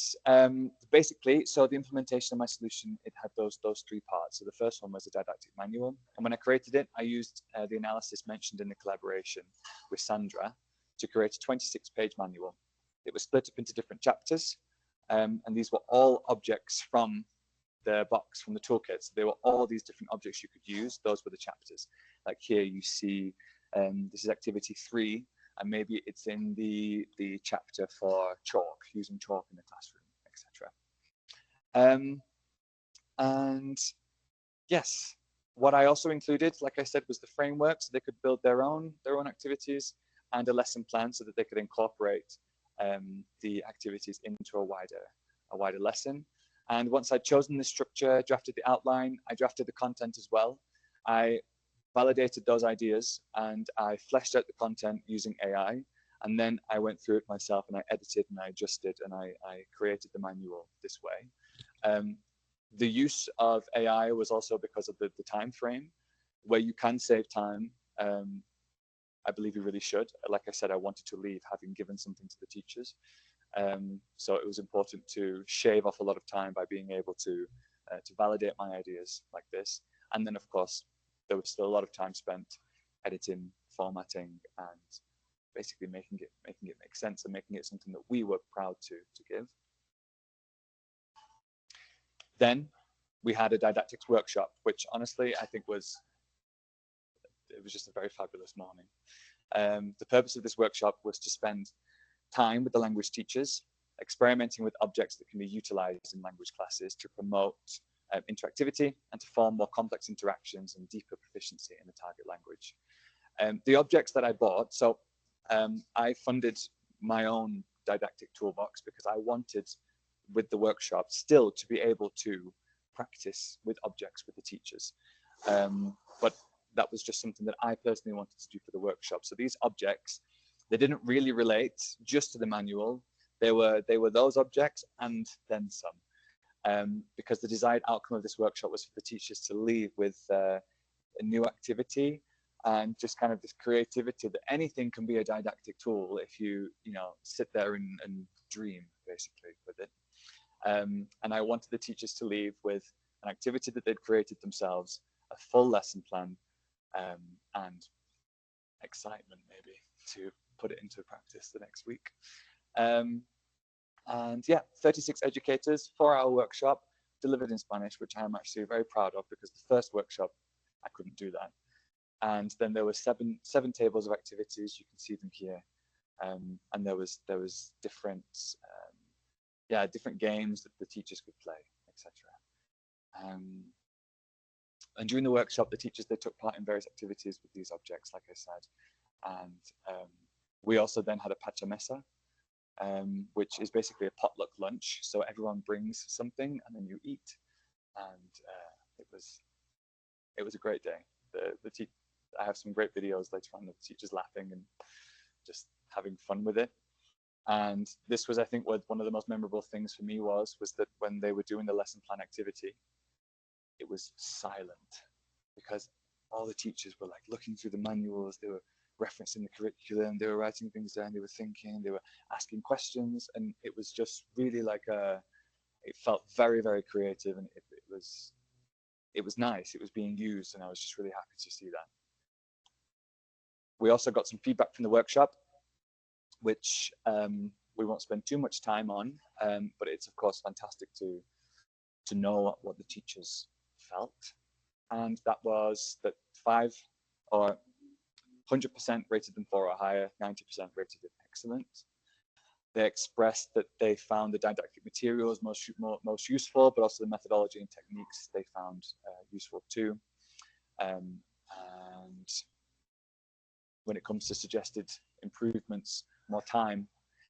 basically, so the implementation of my solution, it had those 3 parts. So the first one was a didactic manual. And when I created it, I used the analysis mentioned in the collaboration with Sandra to create a 26-page manual. It was split up into different chapters. And these were all objects from the box, from the toolkit. So they were all these different objects you could use. Those were the chapters. Like here you see, this is activity 3. And maybe it's in the chapter for chalk, using chalk in the classroom, etc. And yes, what I also included, like I said, was the framework, so they could build their own activities, and a lesson plan so that they could incorporate the activities into a wider lesson. And once I'd chosen the structure, drafted the outline, I drafted the content as well. I validated those ideas, and I fleshed out the content using AI, and then I went through it myself, and I edited and I adjusted, and I created the manual this way. The use of AI was also because of the time frame, where you can save time. I believe you really should. Like I said, I wanted to leave having given something to the teachers. So it was important to shave off a lot of time by being able to validate my ideas like this. And then, of course, there was still a lot of time spent editing, formatting, and basically making it make sense and making it something that we were proud to give. Then we had a didactics workshop, which honestly I think was just a very fabulous morning. The purpose of this workshop was to spend time with the language teachers, experimenting with objects that can be utilized in language classes to promote interactivity and to form more complex interactions and deeper proficiency in the target language. The objects that I bought, so I funded my own didactic toolbox because I wanted, with the workshop, still to be able to practice with objects with the teachers. But that was just something that I personally wanted to do for the workshop. So these objects, they didn't really relate just to the manual. They were those objects and then some. Because the desired outcome of this workshop was for the teachers to leave with a new activity and just kind of this creativity that anything can be a didactic tool if you sit there and dream basically with it. And I wanted the teachers to leave with an activity that they'd created themselves, a full lesson plan, and excitement maybe to put it into practice the next week. And yeah, 36 educators, 4-hour workshop, delivered in Spanish, which I am actually very proud of because the first workshop, I couldn't do that. And then there were seven tables of activities. You can see them here. And there was different different games that the teachers could play, etc. And during the workshop, the teachers, they took part in various activities with these objects, like I said. And we also then had a pachamesa, which is basically a potluck lunch. So everyone brings something and then you eat. And it was a great day. I have some great videos later on of the teachers laughing and just having fun with it. And this was, I think, what one of the most memorable things for me was that when they were doing the lesson plan activity, it was silent, because all the teachers were like looking through the manuals, they were referencing the curriculum, they were writing things down, they were thinking, they were asking questions, and it was just really like it felt very, very creative, and it was nice. It was being used, and I was just really happy to see that. We also got some feedback from the workshop, which we won't spend too much time on, but it's of course fantastic to know what the teachers felt. And that was that 5 or 100% rated them 4 or higher, 90% rated it excellent. They expressed that they found the didactic materials most useful, but also the methodology and techniques they found useful too. And when it comes to suggested improvements, more time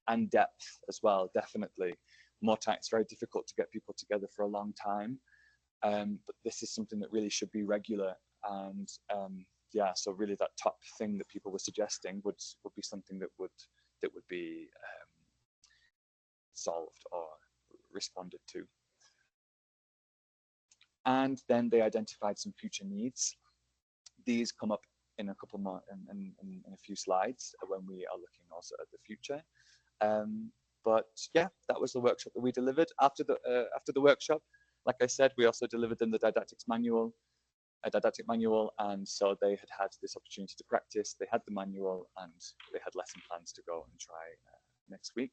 and depth as well, definitely. More time, it's very difficult to get people together for a long time, but this is something that really should be regular. And yeah, so really that top thing that people were suggesting would be something that would be solved or responded to. And then they identified some future needs. These come up in a couple more, in a few slides when we are looking also at the future. But yeah, that was the workshop that we delivered. After the workshop, like I said, we also delivered them the didactic manual, and so they had this opportunity to practice. They had the manual and they had lesson plans to go and try next week.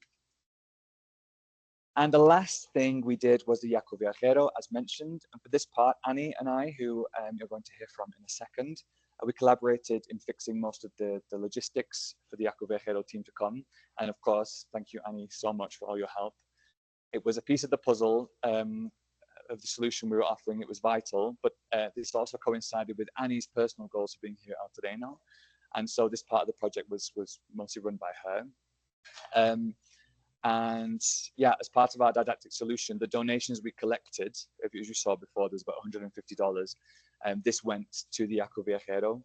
And the last thing we did was the Yaco Viajero, as mentioned. And for this part, Annie and I, who you're going to hear from in a second, we collaborated in fixing most of the logistics for the Yaco Viajero team to come. And of course, thank you, Annie, so much for all your help. It was a piece of the puzzle of the solution we were offering. It was vital, but this also coincided with Annie's personal goals of being here out today now. And so this part of the project was mostly run by her. And yeah, as part of our didactic solution, the donations we collected, as you saw before, there's about $150, and this went to the Yaco Viajero.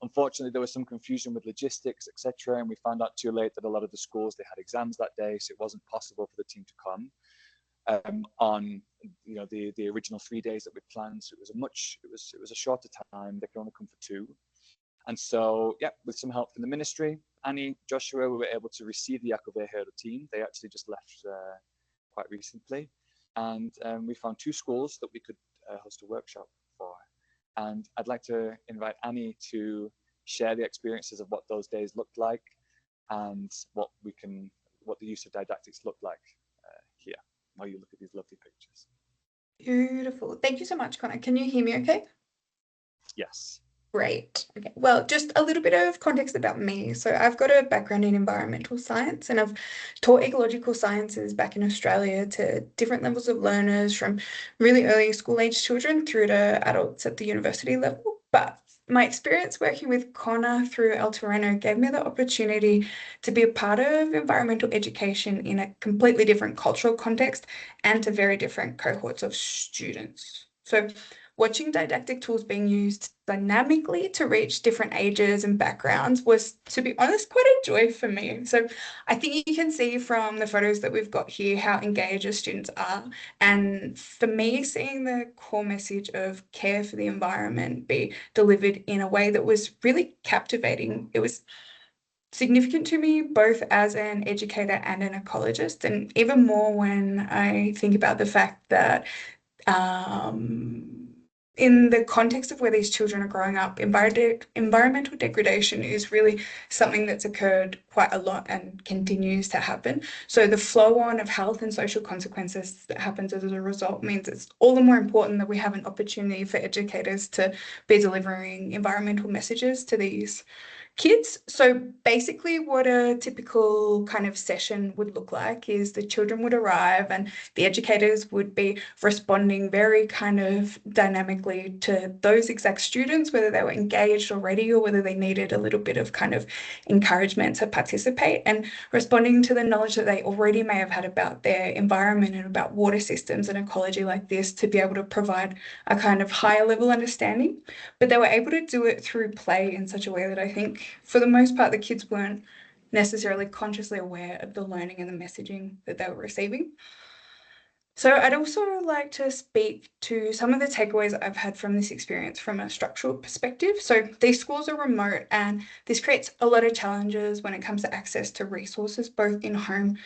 Unfortunately, there was some confusion with logistics, etc., and we found out too late that a lot of the schools, they had exams that day, so it wasn't possible for the team to come on the original 3 days that we planned. So it was a shorter time. They could only come for 2. And so, yeah, with some help from the ministry, Annie, Joshua, we were able to receive the Yaco Viajero team. They actually just left quite recently. And we found 2 schools that we could host a workshop for. And I'd like to invite Annie to share the experiences of what those days looked like and what the use of didactics looked like here, while you look at these lovely pictures. Beautiful. Thank you so much, Conor. Can you hear me okay? Yes. Great. Okay. Well, just a little bit of context about me. So I've got a background in environmental science, and I've taught ecological sciences back in Australia to different levels of learners, from really early school-age children through to adults at the university level. But my experience working with Conor through El Terreno gave me the opportunity to be a part of environmental education in a completely different cultural context and to very different cohorts of students. So watching didactic tools being used dynamically to reach different ages and backgrounds was, to be honest, quite a joy for me. So I think you can see from the photos that we've got here how engaged the students are. And for me, seeing the core message of care for the environment be delivered in a way that was really captivating, it was significant to me both as an educator and an ecologist, and even more when I think about the fact that in the context of where these children are growing up, environmental degradation is really something that's occurred quite a lot and continues to happen. So the flow on of health and social consequences that happens as a result means it's all the more important that we have an opportunity for educators to be delivering environmental messages to these kids. So basically what a typical kind of session would look like is the children would arrive and the educators would be responding very kind of dynamically to those exact students, whether they were engaged already or whether they needed a little bit of kind of encouragement to participate, and responding to the knowledge that they already may have had about their environment and about water systems and ecology like this, to be able to provide a kind of higher level understanding. But they were able to do it through play in such a way that I think for the most part the kids weren't necessarily consciously aware of the learning and the messaging that they were receiving. So I'd also like to speak to some of the takeaways I've had from this experience from a structural perspective. So these schools are remote and this creates a lot of challenges when it comes to access to resources, both in home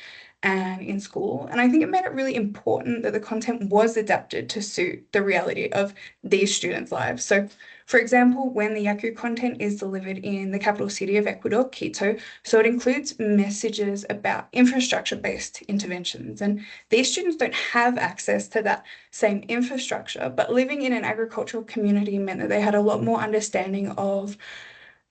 and in school. And I think it made it really important that the content was adapted to suit the reality of these students' lives. So for example, when the Yaku content is delivered in the capital city of Ecuador, Quito, so it includes messages about infrastructure-based interventions. And these students don't have access to that same infrastructure, but living in an agricultural community meant that they had a lot more understanding of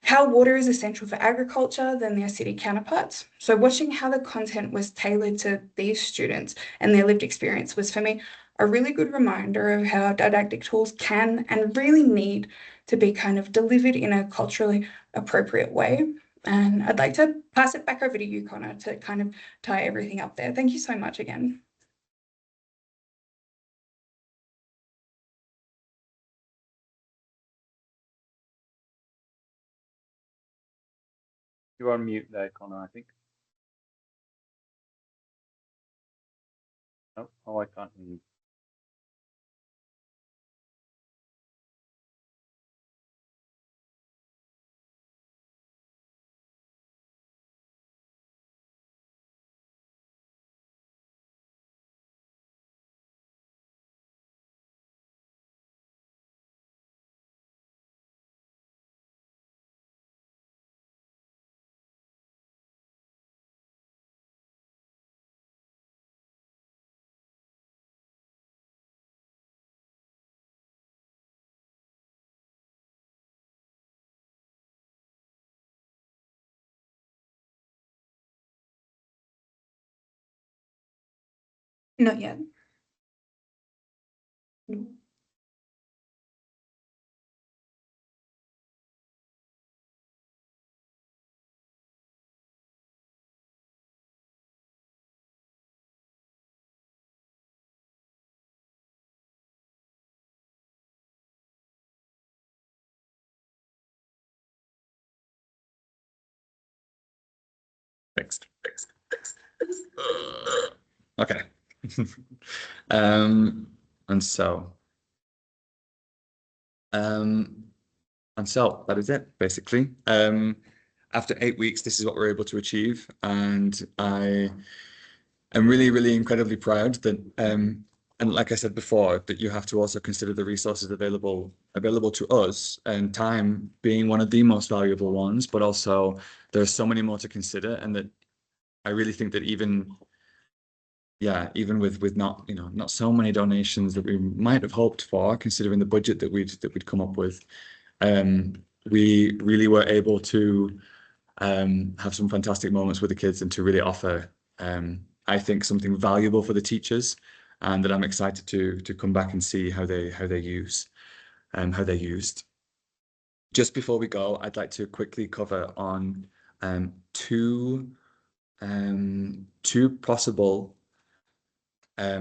how water is essential for agriculture than their city counterparts. So watching how the content was tailored to these students and their lived experience was, for me, a really good reminder of how didactic tools can and really need to be kind of delivered in a culturally appropriate way. And I'd like to pass it back over to you, Conor, to kind of tie everything up there. Thank you so much again. You're on mute there, Conor, I think. Oh, I can't hear you. Not yet. No. Fixed. Okay. And so that is it, basically. After 8 weeks, this is what we're able to achieve, and I am really, really incredibly proud that, and like I said before, that you have to also consider the resources available to us, and time being one of the most valuable ones, but also there's so many more to consider, and that I really think that even with not not so many donations that we might have hoped for, considering the budget that we'd come up with, we really were able to have some fantastic moments with the kids and to really offer, I think, something valuable for the teachers, and that I'm excited to come back and see how they're used. Just before we go, I'd like to quickly cover on two possible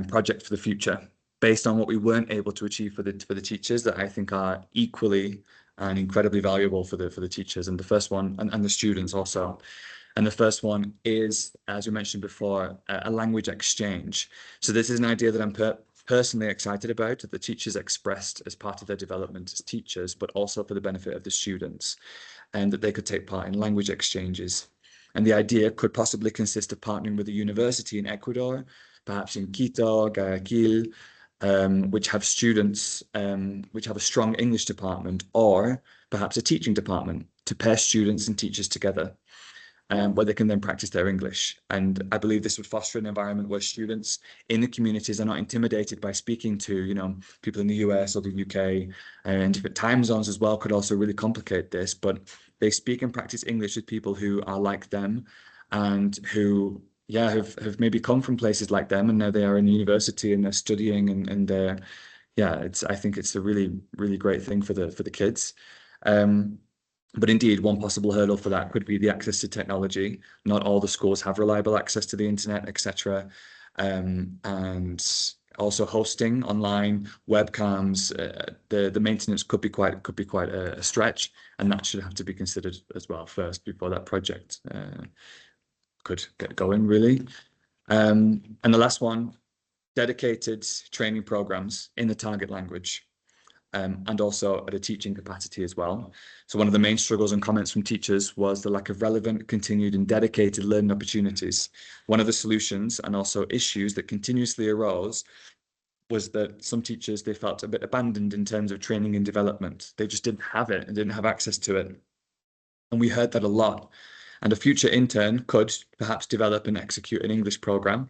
projects for the future, based on what we weren't able to achieve for the teachers, that I think are equally and incredibly valuable for the teachers, and the first one, and the students also. And the first one is, as we mentioned before, a language exchange. So this is an idea that I'm personally excited about, that the teachers expressed as part of their development as teachers, but also for the benefit of the students, and that they could take part in language exchanges. And the idea could possibly consist of partnering with a university in Ecuador, perhaps in Quito, Guayaquil, which have students, which have a strong English department, or perhaps a teaching department, to pair students and teachers together, where they can then practice their English. And I believe this would foster an environment where students in the communities are not intimidated by speaking to, you know, people in the US or the UK, and different time zones as well could also really complicate this. But they speak and practice English with people who are like them, and who, yeah, have maybe come from places like them, and now they are in university and they're studying, and they're, yeah, I think it's a really, really great thing for the kids. But indeed, one possible hurdle for that could be the access to technology. Not all the schools have reliable access to the internet, etc. And also hosting online webcams, the maintenance could be quite a stretch, and that should have to be considered as well first before that project could get going, really. And the last one, dedicated training programs in the target language. And also at a teaching capacity as well. So one of the main struggles and comments from teachers was the lack of relevant, continued and dedicated learning opportunities. One of the solutions and also issues that continuously arose was that some teachers, they felt a bit abandoned in terms of training and development. They just didn't have it and didn't have access to it. And we heard that a lot. And a future intern could perhaps develop and execute an English program,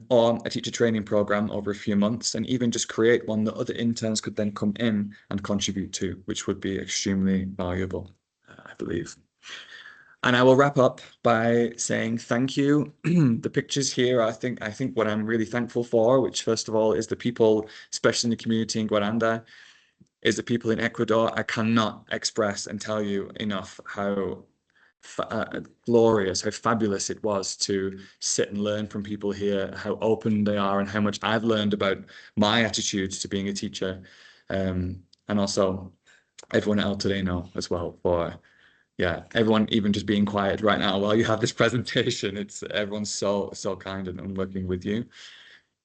or a teacher training program over a few months, and even just create one that other interns could then come in and contribute to, which would be extremely valuable, I believe. And I will wrap up by saying thank you. The pictures here, I think what I'm really thankful for, which first of all is the people, especially in the community in Guaranda, is the people in Ecuador. I cannot express and tell you enough how glorious, how fabulous it was to sit and learn from people here, how open they are, and how much I've learned about my attitude to being a teacher, and also everyone at El Terreno as well, for, yeah, everyone even just being quiet right now while you have this presentation. It's everyone's so kind and working with you.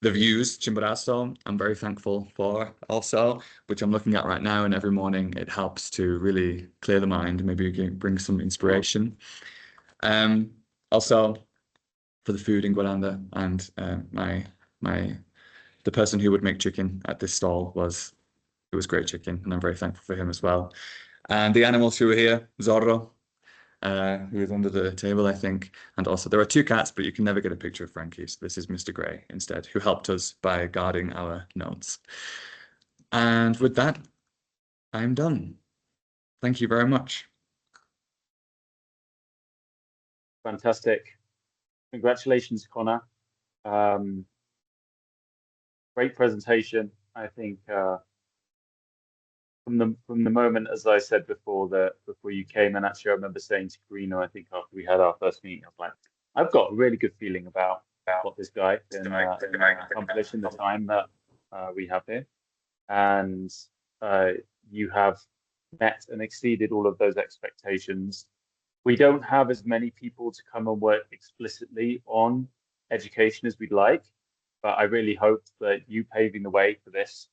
The views, Chimborazo, I'm very thankful for also, which I'm looking at right now, and every morning it helps to really clear the mind, maybe bring some inspiration. Also for the food in Guaranda, and the person who would make chicken at this stall it was great chicken, and I'm very thankful for him as well. And the animals who were here, Zorro, who is under the table, I think. And also there are two cats, but you can never get a picture of Frankie. So this is Mr. Gray instead, who helped us by guarding our notes. And with that, I'm done. Thank you very much. Fantastic. Congratulations, Conor. Great presentation. I think from the moment, as I said before, before you came, and actually I remember saying to Karina, I think after we had our first meeting, I was like, I've got a really good feeling about what this guy can accomplish in the time that we have here. And you have met and exceeded all of those expectations. We don't have as many people to come and work explicitly on education as we'd like, but I really hope that you paving the way for this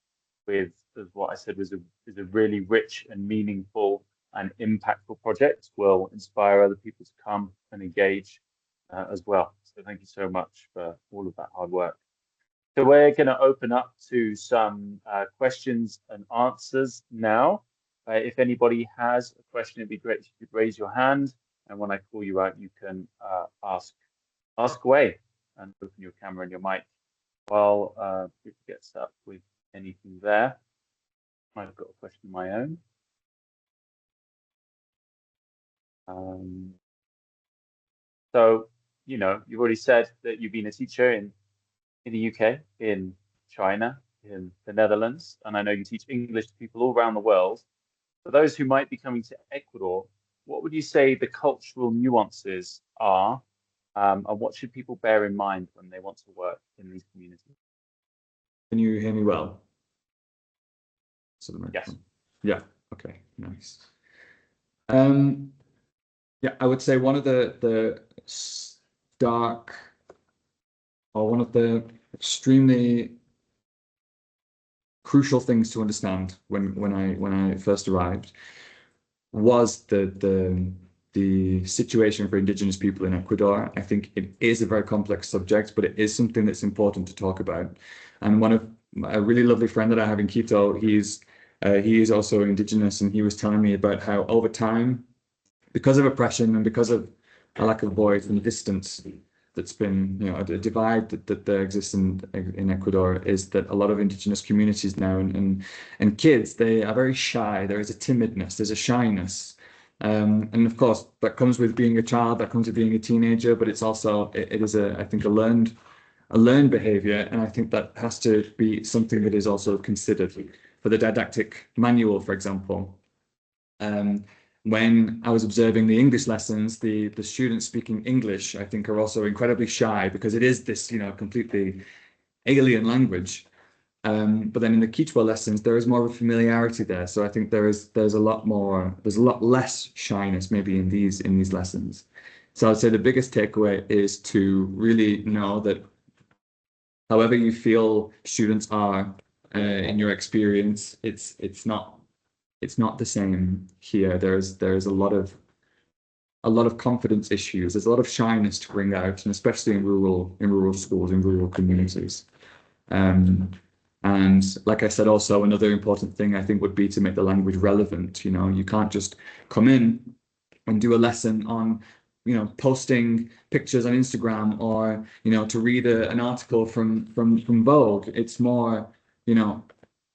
with, as what I said, is a really rich and meaningful and impactful project will inspire other people to come and engage as well. So thank you so much for all of that hard work. So we're going to open up to some questions and answers now. If anybody has a question, it'd be great if you could raise your hand, and when I call you out, you can ask away and open your camera and your mic while people get set up with anything there. I've got a question of my own. So, you know, you've already said that you've been a teacher in the UK, in China, in the Netherlands, and I know you teach English to people all around the world. For those who might be coming to Ecuador, what would you say the cultural nuances are, and what should people bear in mind when they want to work in these communities? Can you hear me well? Yes. Yeah. Okay. Nice. Yeah, I would say one of the stark, or one of the extremely crucial things to understand when I first arrived was the situation for Indigenous people in Ecuador. I think it is a very complex subject, but it is something that's important to talk about. And one of a really lovely friend that I have in Quito, he is also indigenous, and he was telling me about how over time, because of oppression and because of a lack of voice and distance that's been, you know, a divide that there exists in Ecuador, is that a lot of indigenous communities now and kids, they are very shy. There is a timidness, there's a shyness. And of course, that comes with being a child, that comes with being a teenager, but it's also, it is I think, a learned behavior. And I think that has to be something that is also considered for the didactic manual, for example. When I was observing the English lessons, the students speaking English, I think, are also incredibly shy because it is this, you know, completely alien language. But then in the Quechua lessons, there is more of a familiarity there. So I think there's a lot less shyness maybe in these lessons. So I'd say the biggest takeaway is to really know that however you feel students are in your experience, it's not the same here. There's a lot of confidence issues. There's a lot of shyness to bring out, and especially in rural schools, in rural communities. And like I said, also another important thing I think would be to make the language relevant. You know, you can't just come in and do a lesson on, you know, posting pictures on Instagram, or, you know, to read an article from Vogue. It's more, you know,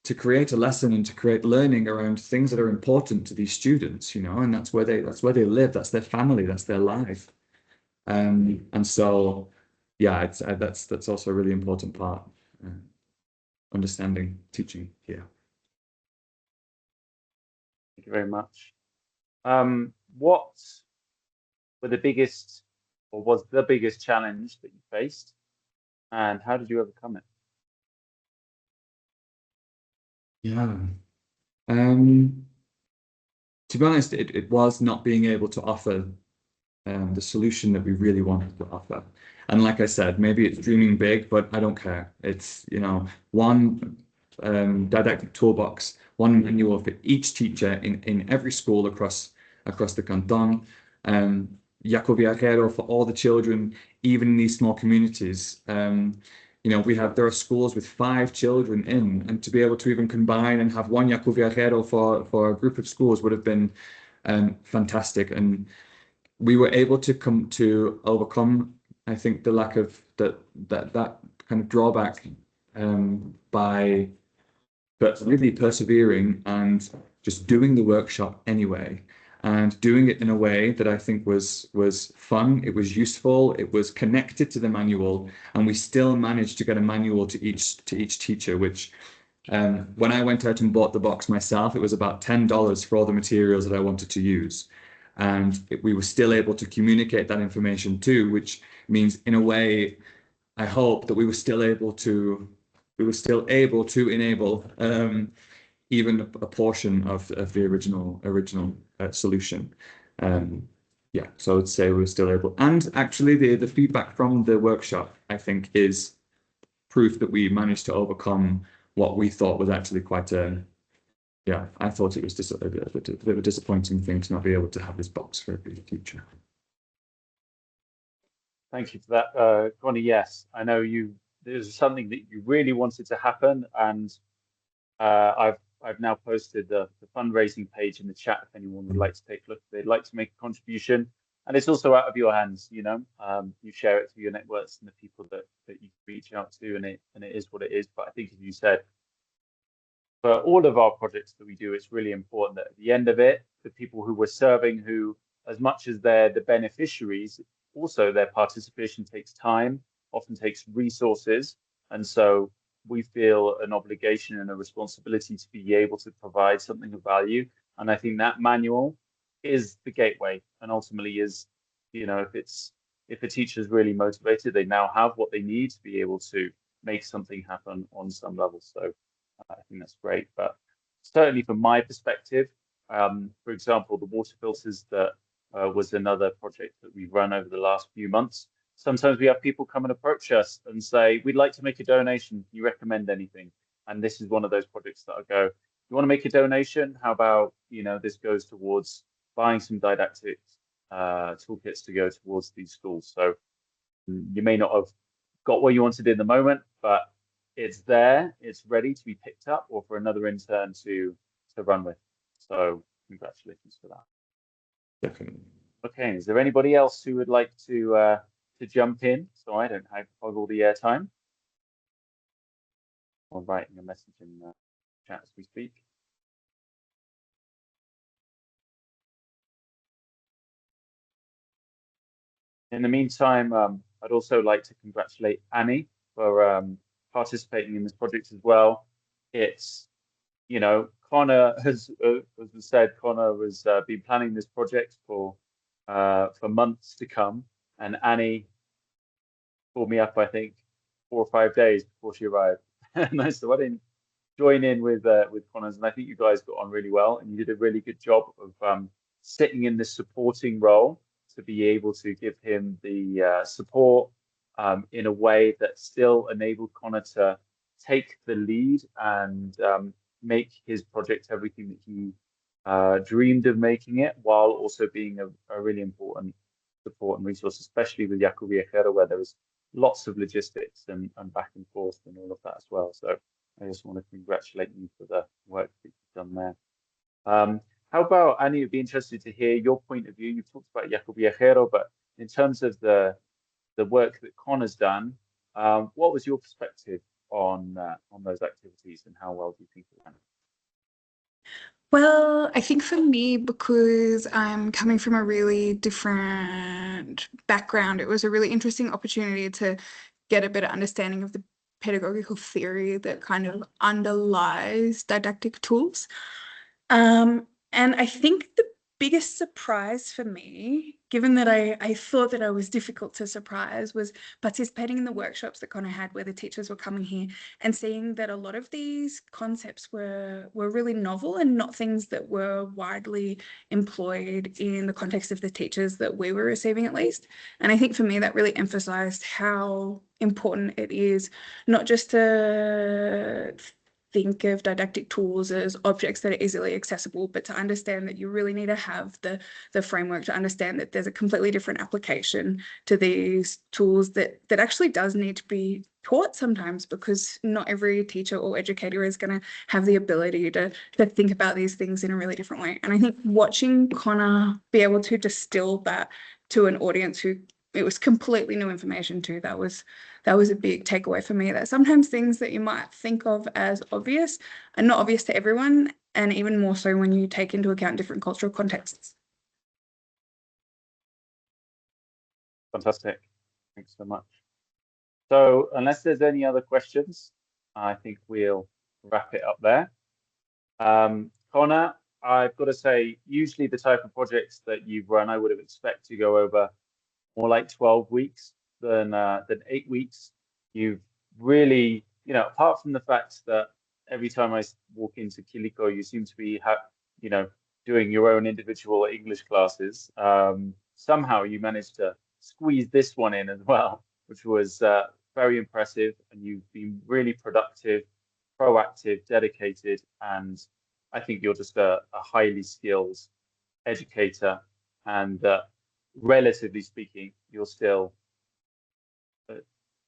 to create a lesson and to create learning around things that are important to these students, you know, and that's where they live, that's their family, that's their life. And so, yeah, it's that's also a really important part. Understanding teaching here. Thank you very much. What were the biggest, or was the biggest challenge that you faced, and how did you overcome it? Yeah. To be honest, it was not being able to offer the solution that we really wanted to offer. And like I said, maybe it's dreaming big, but I don't care. It's, you know, one didactic toolbox, one manual for each teacher in every school across the canton. Yaco Viajero for all the children, even in these small communities. You know, there are schools with 5 children in, and to be able to even combine and have one Yaco Viajero for a group of schools would have been fantastic. And we were able to overcome, I think, the lack of that kind of drawback by really persevering and just doing the workshop anyway, and doing it in a way that I think was fun, it was useful, it was connected to the manual, and we still managed to get a manual to each teacher, which when I went out and bought the box myself, it was about $10 for all the materials that I wanted to use. And we were still able to communicate that information too, which means, in a way, I hope that we were still able to enable even a portion of the original solution. Yeah, so I would say we were still able. And actually, the feedback from the workshop, I think, is proof that we managed to overcome what we thought was actually quite a yeah, I thought it was just a bit of a disappointing thing to not be able to have this box for every teacher. Thank you for that, Connie. Yes, I know this is something that you really wanted to happen, and I've now posted the fundraising page in the chat if anyone would like to take a look. If they'd like to make a contribution, and it's also out of your hands. You know, you share it through your networks and the people that you reach out to, and it is what it is. But I think, as you said, for all of our projects that we do, it's really important that at the end of it, the people who we're serving, who, as much as they're the beneficiaries, also their participation takes time, often takes resources. And so we feel an obligation and a responsibility to be able to provide something of value. And I think that manual is the gateway, and ultimately is, you know, if a teacher is really motivated, they now have what they need to be able to make something happen on some level. So I think that's great. But certainly from my perspective, for example, the water filters that was another project that we've run over the last few months. Sometimes we have people come and approach us and say, we'd like to make a donation. Do you recommend anything? And this is one of those projects that I go, you want to make a donation? How about, you know, this goes towards buying some didactic toolkits to go towards these schools. So you may not have got what you wanted in the moment, but it's there, it's ready to be picked up, or for another intern to run with. So congratulations for that. Definitely. Okay, is there anybody else who would like to jump in so I don't hog all the airtime? Or writing a message in the chat as we speak. In the meantime, I'd also like to congratulate Annie for participating in this project as well. It's, you know, Conor has, as was said, Conor has been planning this project for months to come, and Annie called me up, I think, 4 or 5 days before she arrived, and I said, "Why didn't join in with Connor's?" And I think you guys got on really well, and you did a really good job of sitting in this supporting role to be able to give him the support in a way that still enabled Conor to take the lead and make his project everything that he dreamed of making it, while also being a really important support and resource, especially with Jaco Viajero, where there was lots of logistics and back and forth and all of that as well. So I just want to congratulate you for the work that you've done there. How about, Annie, I'd be interested to hear your point of view. You've talked about Jaco Viajero, but in terms of the work that Conor's done, what was your perspective on those activities, and how well do you think it went? Well, I think for me, because I'm coming from a really different background, it was a really interesting opportunity to get a better understanding of the pedagogical theory that kind of underlies didactic tools. And I think the biggest surprise for me, given that I thought that I was difficult to surprise, was participating in the workshops that Conor had, where the teachers were coming here and seeing that a lot of these concepts were really novel and not things that were widely employed in the context of the teachers that we were receiving, at least. And I think for me, that really emphasized how important it is not just to think of didactic tools as objects that are easily accessible, but to understand that you really need to have the framework to understand that there's a completely different application to these tools that actually does need to be taught sometimes, because not every teacher or educator is going to have the ability to think about these things in a really different way. And I think watching Conor be able to distill that to an audience who it was completely new information to, that was a big takeaway for me, that sometimes things that you might think of as obvious are not obvious to everyone, and even more so when you take into account different cultural contexts. Fantastic. Thanks so much. So unless there's any other questions, I think we'll wrap it up there. Conor, I've got to say, usually the type of projects that you've run, I would have expected to go over more like 12 weeks than 8 weeks. You've really, you know, apart from the fact that every time I walk into Kiliko, you seem to be, you know, doing your own individual English classes. Somehow you managed to squeeze this one in as well, which was very impressive. And you've been really productive, proactive, dedicated, and I think you're just a highly skilled educator. And relatively speaking, you're still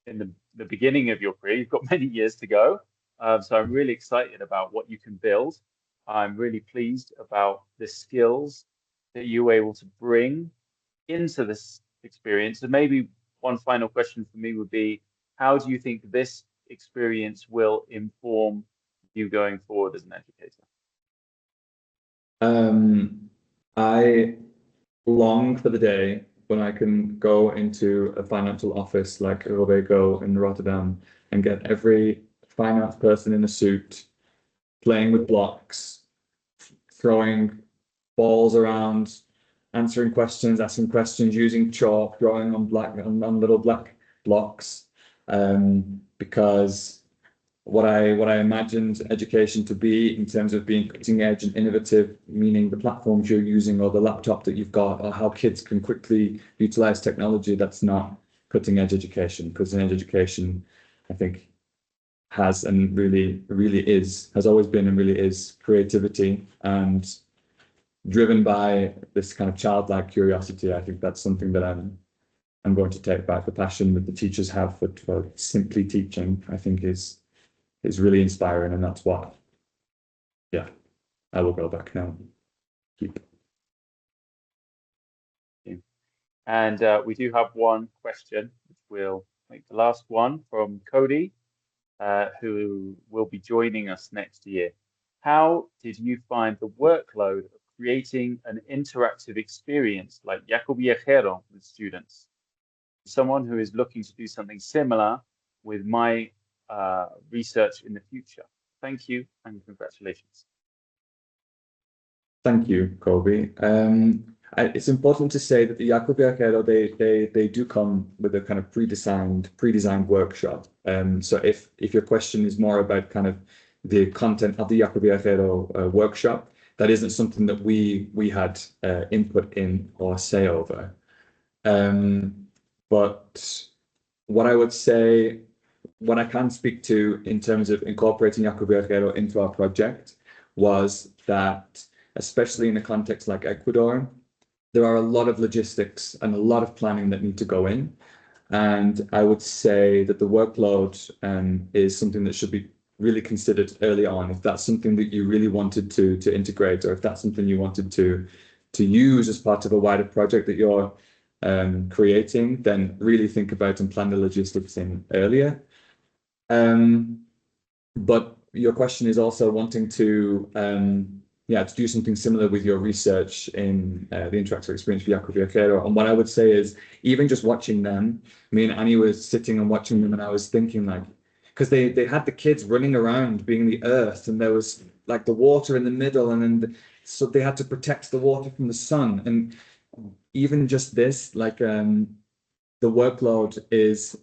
in the beginning of your career. You've got many years to go. So I'm really excited about what you can build. I'm really pleased about the skills that you were able to bring into this experience. And maybe one final question for me would be, how do you think this experience will inform you going forward as an educator? I long for the day when I can go into a financial office like Robeco in Rotterdam and get every finance person in a suit playing with blocks, throwing balls around, answering questions, asking questions, using chalk, drawing on little black blocks, because what I imagined education to be in terms of being cutting edge and innovative, meaning the platforms you're using or the laptop that you've got, or how kids can quickly utilize technology, that's not cutting edge education. Cutting edge education, I think, has and really has always been and really is creativity and driven by this kind of childlike curiosity. I think that's something that I'm going to take back. The passion that the teachers have for simply teaching, I think, is is really inspiring, and that's what, yeah, I will go back now. Keep. And we do have one question, which we'll make the last one from Cody, who will be joining us next year. How did you find the workload of creating an interactive experience like Jaco Viajero with students? Someone who is looking to do something similar with my research in the future. Thank you and congratulations. Thank you, Kobe. It's important to say that the Jaco Viajero, they do come with a kind of pre-designed workshop. So if your question is more about kind of the content of the Jaco Viajero workshop, that isn't something that we had input in or say over. But what I would say, what I can speak to in terms of incorporating Jaco Viajero into our project was that, especially in a context like Ecuador, there are a lot of logistics and a lot of planning that need to go in. And I would say that the workload is something that should be really considered early on. If that's something that you really wanted to integrate, or if that's something you wanted to use as part of a wider project that you're creating, then really think about and plan the logistics in earlier. But your question is also wanting to do something similar with your research in the interactive experience for Jaco Viajero. And what I would say is, even just watching them, me and Annie was sitting and watching them, and I was thinking, like, because they had the kids running around being the earth, and there was like the water in the middle, and then so they had to protect the water from the sun. And even just this, like, the workload is,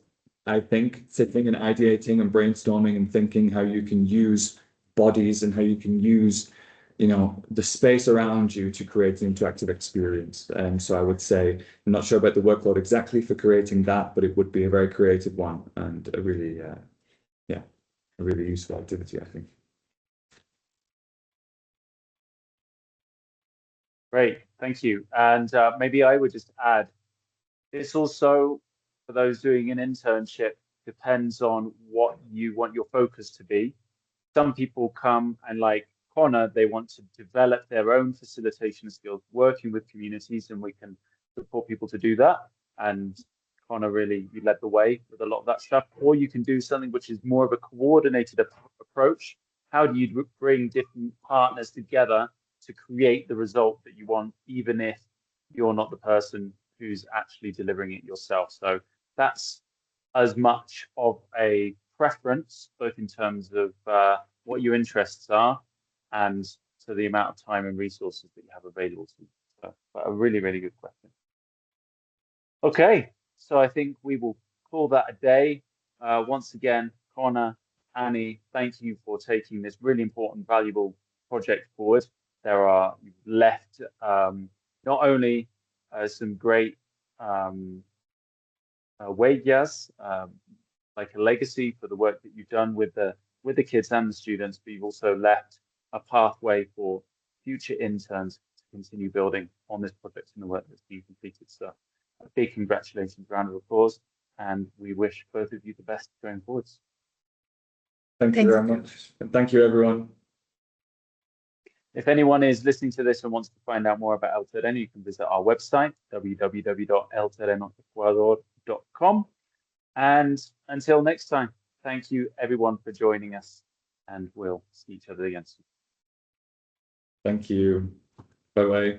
I think, sitting and ideating and brainstorming and thinking how you can use bodies and how you can use, you know, the space around you to create an interactive experience. And so I would say, I'm not sure about the workload exactly for creating that, but it would be a very creative one and a really, a really useful activity, I think. Great, thank you. And maybe I would just add, this also, for those doing an internship, depends on what you want your focus to be. Some people come and, like Conor, they want to develop their own facilitation skills, working with communities, and we can support people to do that. And Conor, really, you led the way with a lot of that stuff. Or you can do something which is more of a coordinated approach. How do you bring different partners together to create the result that you want, even if you're not the person who's actually delivering it yourself? So that's as much of a preference, both in terms of what your interests are and to the amount of time and resources that you have available to you. So, a really, really good question. Okay, so I think we will call that a day. Once again, Conor, Annie, thank you for taking this really important, valuable project forward. You've left not only some great huellas, like a legacy for the work that you've done with the kids and the students, but you've also left a pathway for future interns to continue building on this project and the work that's been completed. So a big congratulations, round of applause, and we wish both of you the best going forwards. Thank you very much. And thank you, everyone. If anyone is listening to this and wants to find out more about El Terreno, you can visit our website, www.elterrenoecuador.com. And until next time, thank you everyone for joining us, and we'll see each other again soon. Thank you. Bye-bye.